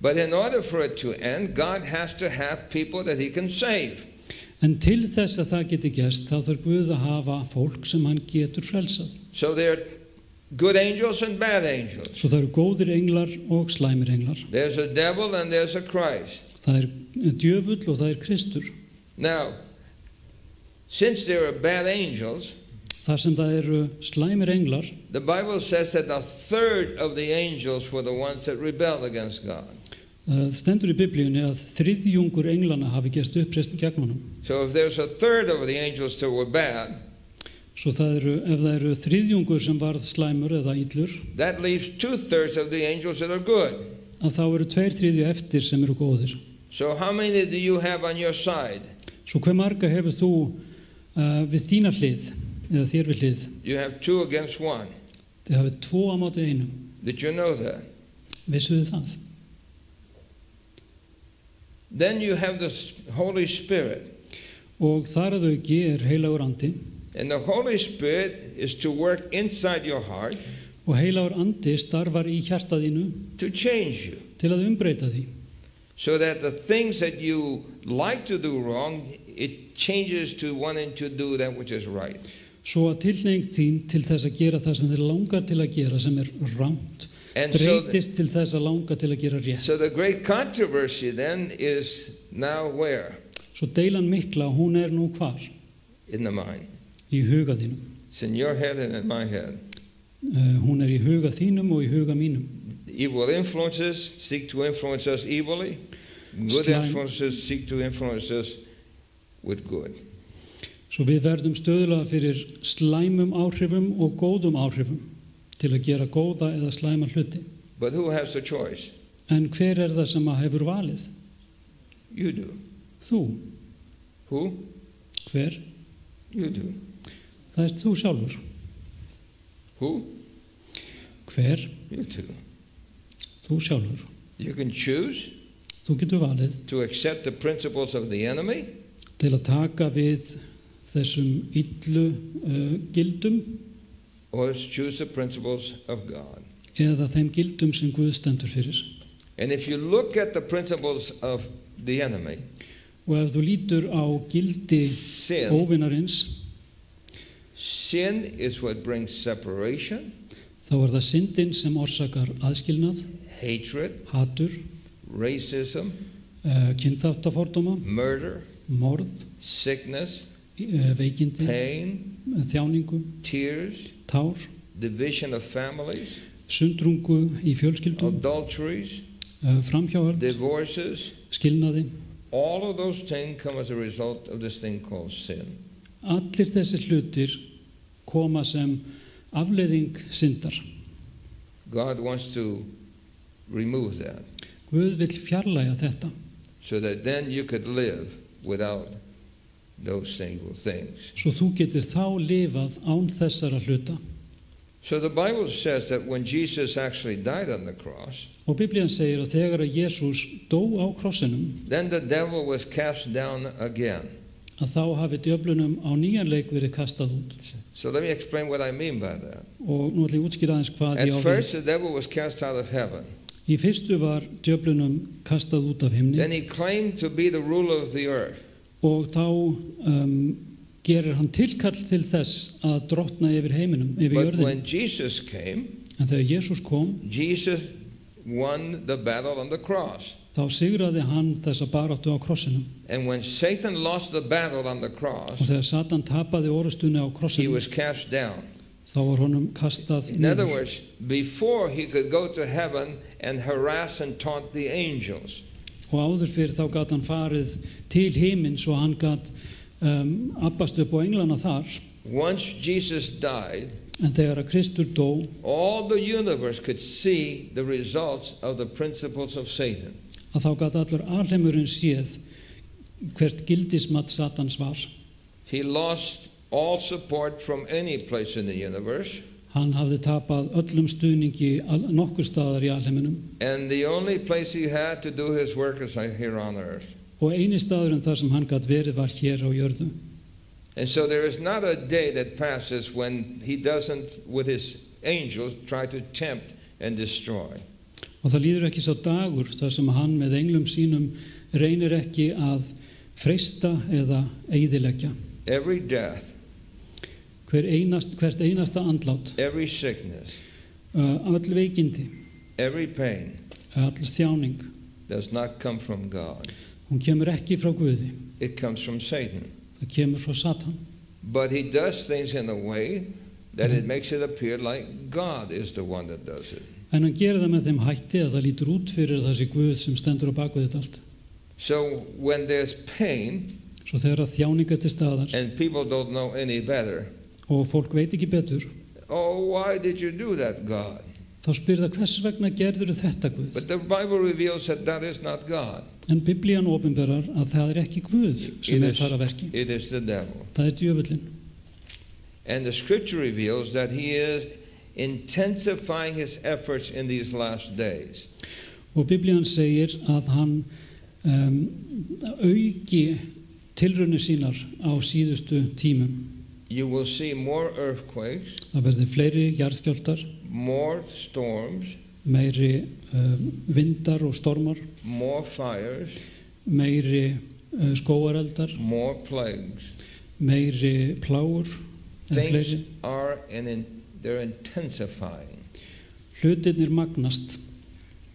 But in order for it to end, God has to have people that he can save. En til þess að það geti gerst, þá þarf Guð að hafa fólk sem hann getur frelsað. So there are good angels and bad angels. Svo það eru góðir englar og slæmir englar. There's a devil and there's a Christ. Það er djöfull og það er Kristur. Now, since there are bad angels, Þar sem það eru slæmir englar, the Bible says that a third of the angels were the ones that rebelled against God. stendur í Biblíunni að þriðjungur englana hafi gerst uppreisn gegn honum. So if there's a third of the angels that were bad, Svo ef það eru þriðjungur sem varð slæmur eða illur, that leaves 2/3 of the angels that are good. að þá eru 2/3 eftir sem eru góðir. So how many do you have on your side? Svo hver marga hefur þú við þína hlið, eða þér við hlið? You have 2 against 1. Þið hafið 2 á móti 1. Did you know that? Vissuðu það? Then you have the Holy Spirit. Og þar að auki heilagur andi. And the Holy Spirit is to work inside your heart Og heilagur andi starfar í hjarta þínu to change you. til að umbreyta því. So that the things that you like to do wrong, it changes to wanting to do that which is right. Svo að tilhneiging þín til þess að gera það sem þér langar til að gera sem er rangt, And so, breytist til þess að langa til að gera rétt. so the great controversy then is now where? Svo deilan mikla, hún er nú hvar? In the mind. Í huga þínum. It's in your head and in my head. Hún er í huga þínum og í huga mínum. Evil influences seek to influence us evilly. Good Slæm- influences seek to influence us with good. Svo við verðum stöðulega fyrir slæmum áhrifum og góðum áhrifum til að gera góða eða slæma hluti. But who has the choice? En hver er það sem að hefur valið? You do. Þú. Who? Hver? You do. Það er þú sjálfur. Who? Hver? You too. Þú sjálfur. You can choose Þú getur valið to accept the principles of the enemy, til að taka við þessum illu gildum or choose the principles of God. eða þeim gildum sem Guð stendur fyrir. And if you look at the principles of the enemy, Og ef þú lítur á gildi sin, óvinarins, sin is what brings separation, þá er það syndin sem orsakar aðskilnað, hatred, hatur, racism, kynþáttafordóma, murder, morð, sickness, veikindi, pain, þjáningu, tears, tár, division of families, sundrungu í fjölskyldum, adulteries, framhjáhald, divorces. skilnaði. All of those things come as a result of this thing called sin. Allir þessi hlutir koma sem afleiðing syndar. God wants to remove that Guð vill fjarlæga þetta so that then you could live without those single things. svo þú getur þá lifað án þessara hluta. So the Bible says that when Jesus actually died on the cross, Og Biblían segir að þegar að Jesús dó á krossinum, then the devil was cast down again. að þá hafi djöflunum á nýjan leik verið kastað út. So let me explain what I mean by that. Og nú ætlum ég að útskýra aðeins hvað At ég á first, við. the devil was cast out of heaven. Í fyrstu var djöflunum kastað út af himni Then he claimed to be the ruler of the earth. og þá gerir hann tilkall til þess að drottna yfir heiminum, yfir But jörðinu. when Jesus came, En þegar Jesús kom, Jesus won the battle on the cross. þá sigraði hann þessa baráttu á krossinum. And when Satan lost the battle on the Og cross, þegar Satan tapaði orustunni á he krossinum, was cast down. þá var honum kastað In other niður. words, before he could go to heaven and harass and taunt the angels, Og áður fyrir þá gat hann farið til himins og hann gat abbast upp á englana þar. once Jesus died, En þegar að Kristur dó, all the universe could see the results of the principles of Satan. að þá gat allur alheimurinn séð hvert gildismat Satans var. He lost all support from any place in the universe, Hann hafði tapað öllum stuðningi nokkur staðar í alheiminum and the only place he had to do his work is here on earth. og eini staðurinn þar sem hann gat verið var hér á jörðu. And so there is not a day that passes when he doesn't, with his angels, try to tempt and destroy. Og það líður ekki sá dagur þar sem hann með englum sínum reynir ekki að freista eða eyðileggja. Every death, Hvert einasta andlát, every sickness, öll veikindi, every pain all þjáning, does not come from God. hún kemur ekki frá Guði, It comes from Satan. það kemur frá Satan. But he does things in a way that it makes it appear like God is the one that does it. En hann gerir það með þeim hætti að það lítur út fyrir að það sé Guð sem stendur á bakvið þetta allt. So when there's pain Svo þegar að þjáning er til staðar and people don't know any better, og fólk veit ekki betur, oh, why did you do that, God? þá spyr það hvers vegna gerður þetta Guð? But the Bible reveals that that is not God. En Biblían opinberar að það er ekki Guð sem er þar að verki. It is the devil. Það er djöfullinn. And the scripture reveals that he is intensifying his efforts in these last days. Og Biblían segir að hann auki tilraunir sínar á síðustu tímum. You will see more earthquakes, Það verði fleiri jarðskjálftar, more storms, meiri vindar og stormar, more fires, meiri skógareldar, more plagues. meiri plágur eða Things fleiri. are they're intensifying. Hlutirnir magnast.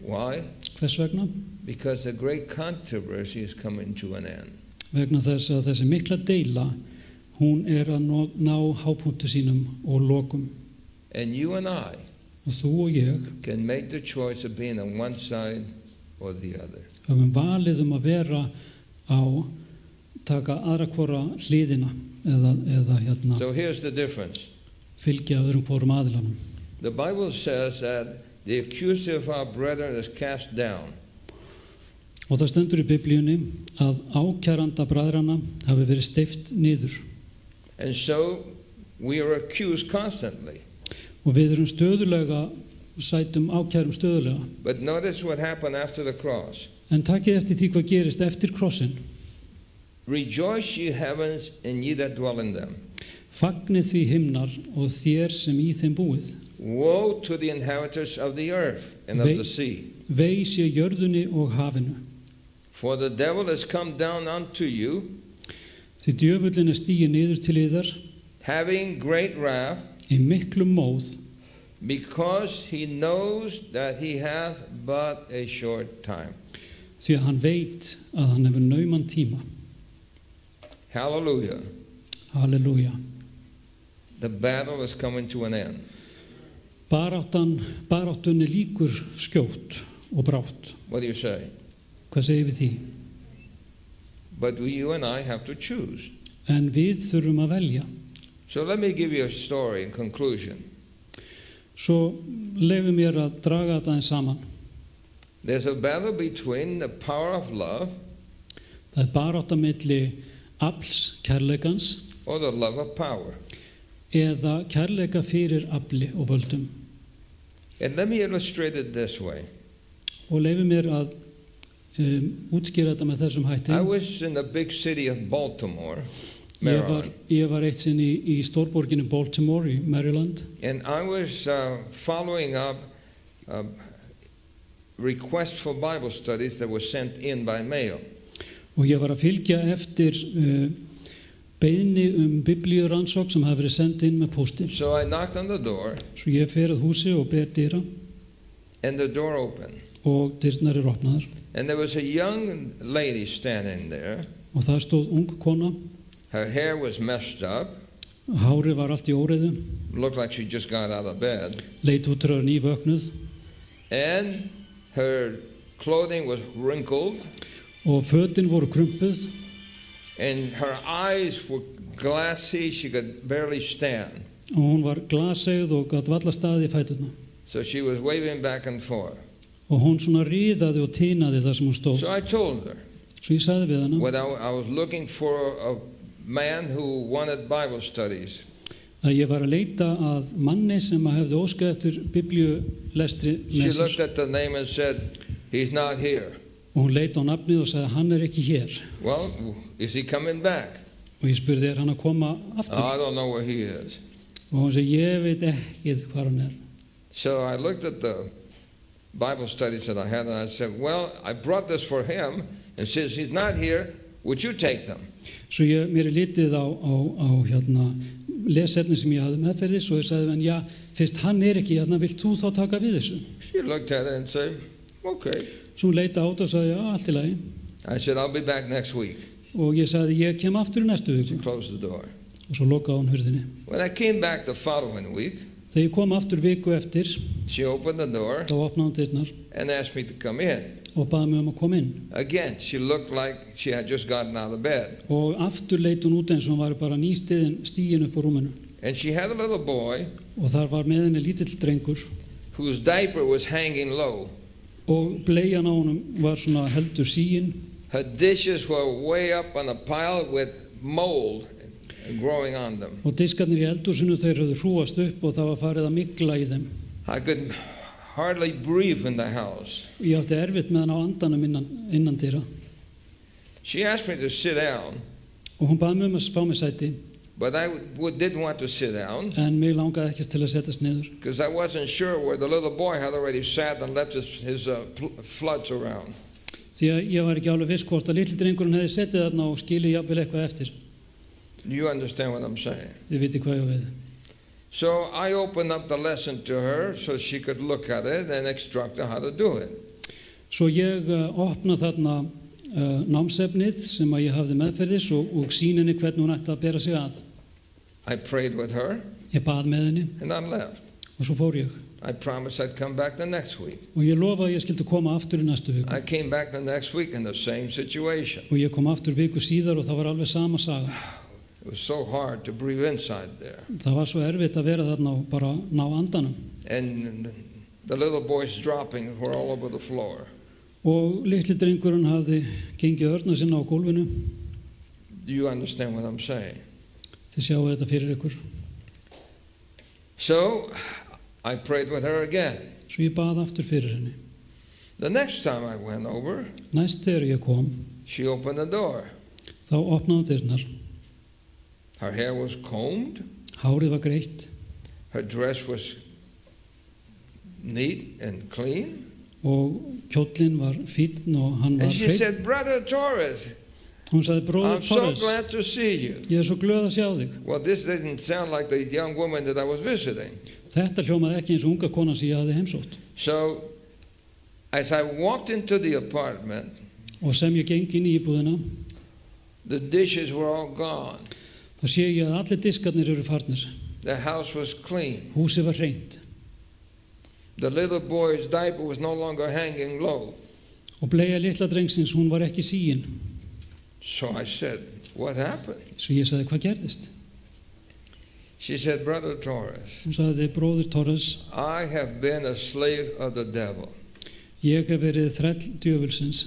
Why? Hvers vegna? Because the great controversy is coming to an end. Vegna þess að þessi mikla deila, hún er að ná hápunkti sínum og lokum. And you and I Og þú og ég can make the choice of being on one side or the other. höfum valið að vera á taka aðra hvora hliðina eða So here's the difference. fylgja öðrum hvorum aðilanum. The Bible says that the accuser of our brethren is cast down. Og það stendur í Biblíunni að ákæranda bræðrana hafi verið steypt niður. And so we are accused constantly. Og við erum stöðulega sætum ákærum stöðulega. But notice what happened after the cross. En takið eftir því hvað gerist eftir krossin. Rejoice, ye heavens, and ye that dwell in them. Fagnið því himnar og þér sem í þeim búið. Woe to the inhabitants of the earth and of the sea. Vei sé jörðunni og hafinu. For the devil has come down unto you, Því djöfullin stigið niður til yðar having great wrath, í miklum móð, because he knows that he hath but a short time. því að hann veit að hann hefur nauman tíma. Hallelujah. Halleluja. The battle is coming to an end. Baráttunni líkur skjótt og brátt. What do you say? Hvað segir við því? But you and I have to choose. En við þurfum að velja. So let me give you a story in conclusion. Svo leyfum mér að draga þetta aðeins saman. There's a battle between the power of love Það er barátta milli afls kærleikans or the love of power. eða kærleika fyrir afli og völdum. And let me illustrate it this way. Og leyfum mér að útskýra þetta með þessum hætti. I was in the big city of Baltimore, Maryland, Ég var eitt sinn í stórborginni Baltimore í Maryland and I was following up requests for Bible studies that were sent in by mail. og ég var að fylgja eftir beiðni biblíurannsókn sem hafi verið send inn með pósti. So I knocked on the door, Svo ég fer að húsi og ber dyra and the door opened. og dyrnar opnaðar And there was a young lady standing there. og það stóð ung kona. Her hair was messed up. Hárið var allt í óreiðu, Looked like she just got out of bed. leit út fyrir nývöknuð And her clothing was wrinkled. og fötin voru krumpuð And her eyes were glassy. She could barely stand. og hún var glaseygð og gat valla staðið í fæturna. So she was waving back and forth. Og hún svona ríðaði og tínaði þar sem hún stóð. So I told her, Svo ég sagði við hana when I was looking for a man who wanted Bible studies. að ég var að leita að manni sem að hefði óskað eftir biblíulestri She með looked sér. at the name and said, he's not here. Og hún leit á nafnið og sagði hann er ekki hér. Well, is he coming back? Og ég spurði hann að koma aftur. I don't know where he is. Og hún sagði ég veit ekki hvað hann er. So I looked at the Bible studies that I had and I said, well, I brought this for him, and since he's not here, would you take them? Svo mér er litið á lesefni sem ég hafði meðferðis og ég sagði hann, já, fyrst hann er ekki hérna, vilt þú þá taka við þessu? She looked at it and said, okay. Svo hún leita át og sagði, já, allt í lagi. I said, I'll be back next week. Og ég sagði, ég kem aftur í næstu She viku. closed the door. Og svo lokaði hún hurðinni. When I came back the following week, Þegar ég kom aftur viku eftir, she opened the door þá opnaði hún dyrnar and asked me to come in. og baði mig að koma inn. Again, she looked like she had just gotten out of bed. Og aftur leit hún út eins og hún var bara stíin upp á rúminu. And she had a little boy Og þar var með henni lítill drengur whose diaper was hanging low. og bleian á honum var svona heldur síin. Her dishes were way up on a pile with mold growing on them. Og diskarnir í eldhúsinu þeir höfðu hrúast upp og það var farið að mygla í þeim. I could hardly breathe in the house. Ég átti erfitt með hann á andanum innan dyra. She asked me to sit down, Og hún baði mig að fá mig sæti, but I didn't want to sit down en mig langaði ekki til að setjast niður. because I wasn't sure where the little boy had already sat and left his floods around. Því að ég var ekki alveg viss hvort að litli drengurinn hefði setið þarna og skilið jafnvel eitthvað eftir. You understand what I'm saying? Þið viti hvað ég á við. So I opened up the lesson to her so she could look at it and instruct her how to do it. Svo ég opna þarna námsefnið sem að ég hafði meðferðis og sýninni hvernig hún ætti að bera sig að. I prayed with her Ég bað með henni and I left. og svo fór ég. I promised I'd come back the next week. Og ég lofa að ég skildi koma aftur í næstu viku. I came back the next week in the same situation. Og ég kom aftur viku síðar og það var alveg sama saga. It was so hard to breathe inside there. Það var svo erfitt að vera þarna og bara ná andanum. And the little boys dropping were all over the floor. Og litli drengurinn hafði gengið örna sinna á gólfinu. Do you understand what I'm saying? Þið sjáu þetta fyrir ykkur. So I prayed with her again. Svo ég bað aftur fyrir henni. The next time I went over, Næst þegar ég kom, she opened the door. þá opnaði hún dyrnar. Her hair was combed. Hárið var greitt Her dress was neat and clean. og kjóllinn var fínn og hann var And she hreinn. said, Brother Torres, Hún sagði, bróðir I'm so Torres, glad to see you. ég er svo glöð að sjá þig. Well, this didn't sound like the young woman that I was visiting. Þetta hljómaði ekki eins og unga kona sem ég hafði heimsótt. So, as I walked into the apartment, Og sem ég geng inn í íbúðina, the dishes were all gone. þá sé ég að allir diskarnir eru farnir. The house was clean. Húsið var hreint. The little boy's diaper was no longer hanging low. Og bleia litla drengsins, hún var ekki síin. So I said, what happened? Svo ég sagði, hvað gerðist? She said, Brother Torres, Hún sagði, bróðir Torres, I have been a slave of the devil. ég hef verið þræll djöfulsins.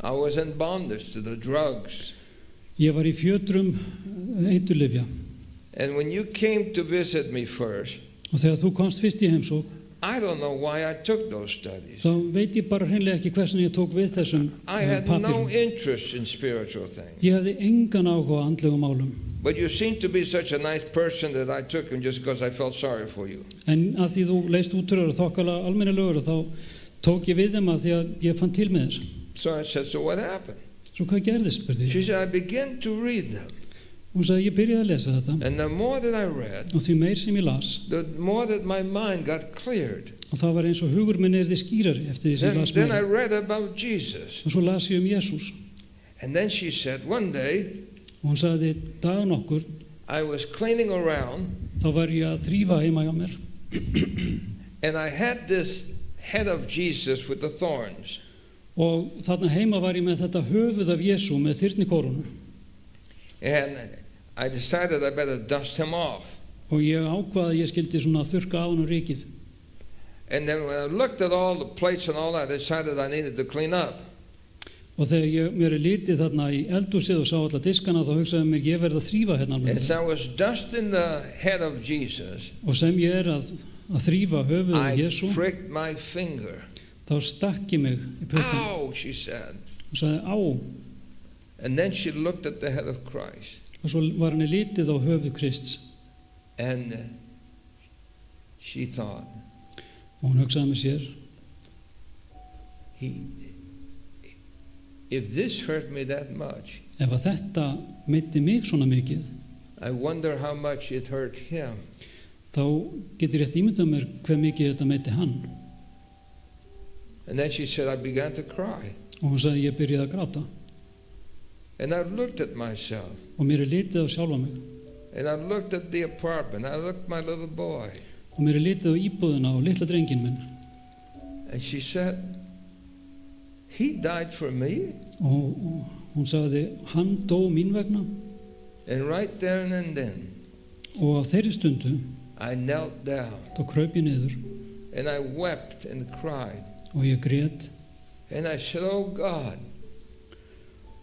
I was in bondage to the drugs. Ég var í fjötrum eiturlyfja. And when you came to visit me first, Og þegar þú komst fyrst í heimsók, I don't know why I took those studies. þá veit ég bara hreinlega ekki hversin ég tók við þessum I had no papirum. interest in spiritual things. Ég hefði engan áhuga á andlegum málum. But you seem to be such a nice person that I took him just because I felt sorry for you. En að því þú leist útrúður og þokkala almennilegur, þá tók ég við þeim að því að ég fann til með þér. So I said, so what happened? Svo hvað gerðist, spurði She ég. said, I began to read them. Hún sagði, ég byrjaði að lesa þetta. And the more that I read, Og því meir sem ég las, the more that my mind got cleared. og það var eins og hugur minn yrði skýrari eftir því sem ég las Then I meira. read about Jesus. Og svo las ég Jésús. And then she said, one day Og hún sagði, dagan okkur, I was cleaning around þá var ég að þrífa heima hjá mér. and I had this head of Jesus with the thorns. Og þarna heima var ég með þetta höfuð af Jesú með þyrnikórunu. And I decided I better dust him off. Og ég ákvað að ég skildi svona þurrka af hann og rykið. And then when I looked at all the plates and all that, I decided I needed to clean up. Og þegar mér er litið þarna í eldhúsið og sá alla diskana, þá hugsaði mér, ég verð að þrífa hérna alveg. As I was dusting the head of Jesus, Og sem ég er að þrífa höfuð af I Jesú, pricked my finger. þá stakk ég mig í puttan Ow, she said. og sagði, á. And then she looked at the head of Christ. Og svo var henni litið á höfuð Krists. And she thought, Og hún hugsaði með sér, if this hurt me that much, ef að þetta meiddi mig svona mikið, I wonder how much it hurt him. þá getur ég rétt ímyndað mér hver mikið þetta meiddi hann. And then she said, I began to cry. Og hún sagði, ég byrjaði að gráta. And I looked at myself. Og mér er litið á sjálfa mig. And I looked at the apartment. I looked at my little boy. Og mér er litið á íbúðina og litla drenginn minn. And she said, he died for me. Og hún sagði, hann dó mín vegna. And right there and then, Og á þeirri stundu, I knelt down. þá kraup ég niður And I wept and cried. og ég grét. And I said, oh God,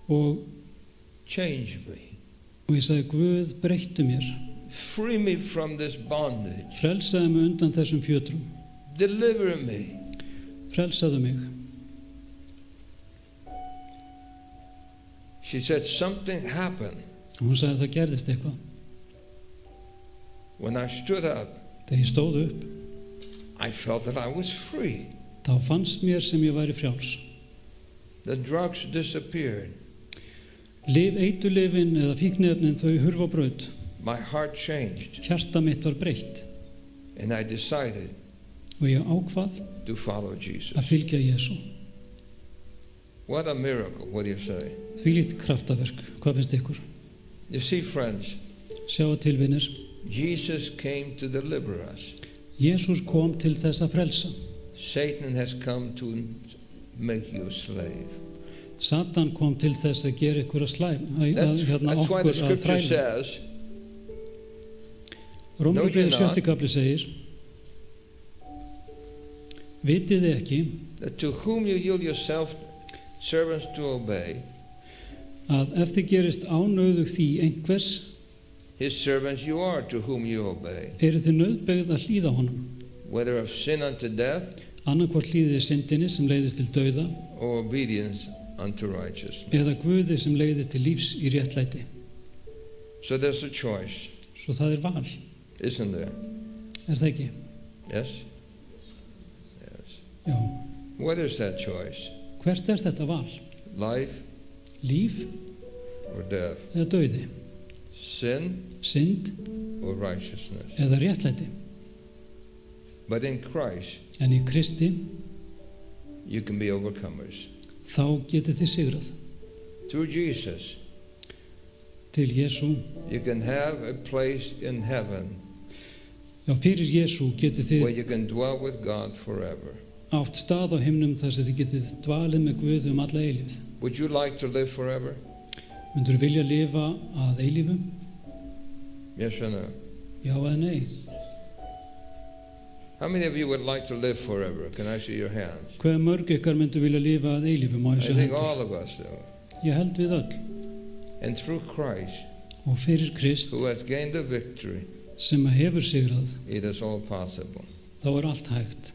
Og change me. ég sagði, Guð, breyttu mér. Free me from this bondage. Frelsaðu mig undan þessum fjötrum. Deliver me. Frelsaðu mig. She said, something happened Og hún sagði, það gerðist eitthvað. when I stood up. Þegar ég stóð upp, I felt that I was free. þá fannst mér sem ég væri frjáls. The drugs disappeared. Eiturlyfin eða fíkniefnin, þau hurfu á braut. My heart changed. Hjarta mitt var breytt. And I decided Og ég ákvað to follow Jesus. að fylgja Jesú. What a miracle, what do you say? Þvílíkt kraftaverk. Hvað finnst ykkur? You see, friends, Sjáu til, vinir. Jesus came to deliver us. Jesús kom til þess að frelsa. Satan has come to make you a slave. Satan kom til þess að gera ykkur að That's why the okkur að scripture þræla. says, Rómarbréfið No, you're 7. kapli segir, vitið þið ekki that to whom you yield yourself servants to obey, að ef þið gerist ánauðug því einhvers, his servants you are to whom you obey. eru þið nauðbeygð að hlýða honum. whether of sin unto death annarkvort hlýðið syndinni sem leiðir til dauða or obedience unto righteousness. eða Guði sem leiðir til lífs í réttlæti. So there's a choice, Svo það val, isn't there? það ekki? Yes? Yes. Já. What is that choice? Hvert þetta val? Life Líf or death? eða dauði? Sin Synd or righteousness? eða réttlæti? But in Christ, En í Kristi, you can be overcomers. þá getið þið sigrað. Through Jesus, Til Jesú, you can have a place in heaven já, fyrir Jesú getið where you þið can dwell with God forever. átt stað á himnum þar sem þið getið dvalið með Guði alla eilífð. Would you like to live forever? Myndur vilja lifa að eilífu? Yes or no? Já eða nei? How many of you would like to live forever? Can I see your hands? Hve mörg ykkar myndur vilja lifa að eilífu? Má I ég sjá think hendur? all of us do. Ég held við öll. And through Christ, Og fyrir Krist who has gained the victory, sem hefur sigrað, it is all possible. þá allt hægt.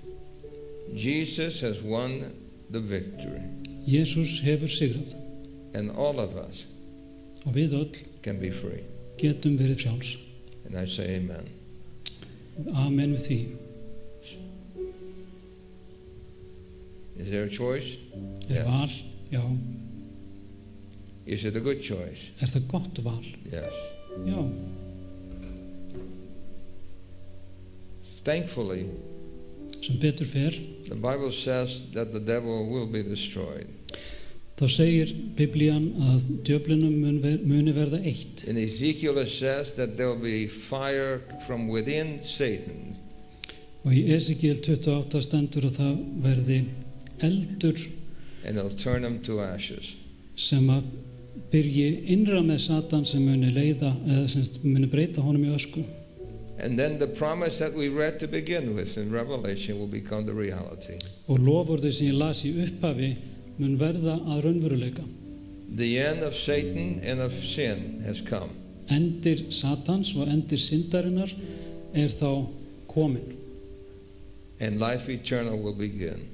Jesus has won the victory, Jesús hefur sigrað and all of us og við öll can be free. getum verið frjáls. And I say amen. Amen við því. Is there a choice? Yes. Val, já. Is it a good choice? Það gott val? Yes. Já. Thankfully, Sem betur fer, the Bible says that the devil will be destroyed. þá segir Biblían að djöflinum muni verða eitt. In Ezekiel it says that there will be fire from within Satan. Og í Esekiel 28 stendur að það verði eldur And it'll turn them to ashes. sem að byrji innra með Satan sem muni leiða eða sem muni breyta honum í ösku. And then the promise that we read to begin with in Revelation will become the reality. Og loforðið sem ég las í upphafi mun verða að raunveruleika. The end of Satan and of sin has come. Endir Satans og endir syndarinnar þá komin And life eternal will begin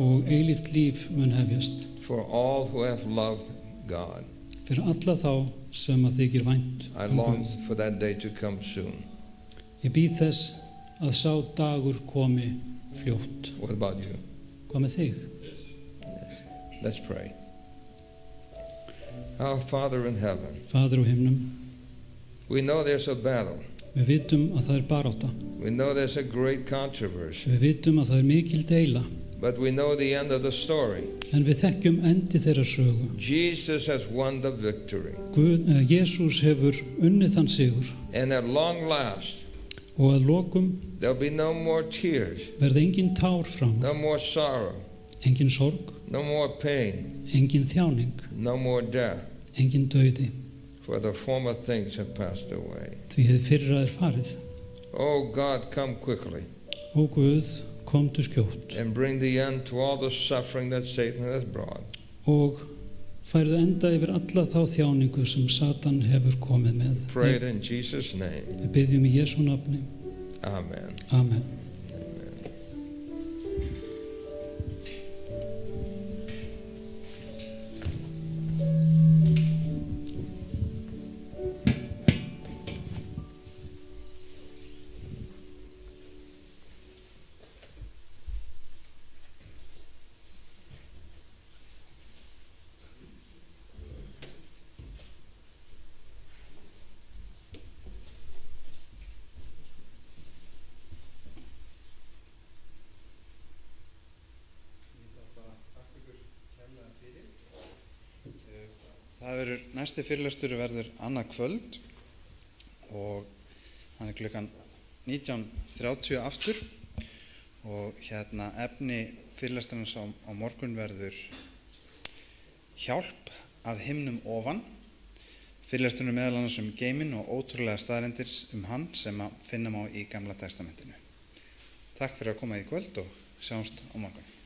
og eilíft líf mun hefjast for all who have loved God. fyrir alla þá sem að þykir vænt I um long Guð. for that day to come soon. Ég býð þess að sá dagur komi fljótt. What about you? Hvað með þig? Let's pray. Our Father in heaven, Faðir á himnum, we know there's a battle. við vitum að það barátta. We know there's a great controversy. Við vitum að það mikil deila. But we know the end of the story. En við þekkjum endi þeirra sögu. Jesus has won the victory. Jesús hefur unnið þann sigur. And at long last, Og að lokum there'll be no more tears, verða engin tár fram, no more sorrow, engin sorg, no more pain, engin þjáning, no more death, engin dauði, for the former things have passed away. því hið fyrra farið. Oh God, come quickly Ó Guð, komdu skjótt and bring the end to all the suffering that Satan has brought. og færðu enda yfir alla þá þjáningu sem Satan hefur komið með. Pray it in Jesus' name. Við biðjum í Jesú nafni. Amen. Amen. Næsti fyrirlestur verður annað kvöld og hann klukkan 19:30 aftur og efni fyrirlesturins á morgun verður hjálp af himnum ofan. Fyrirlesturinn meðal annars geiminn og ótrúlega staðreyndir hann sem að finna má í Gamla testamentinu. Takk fyrir að koma í kvöld og sjáumst á morgun.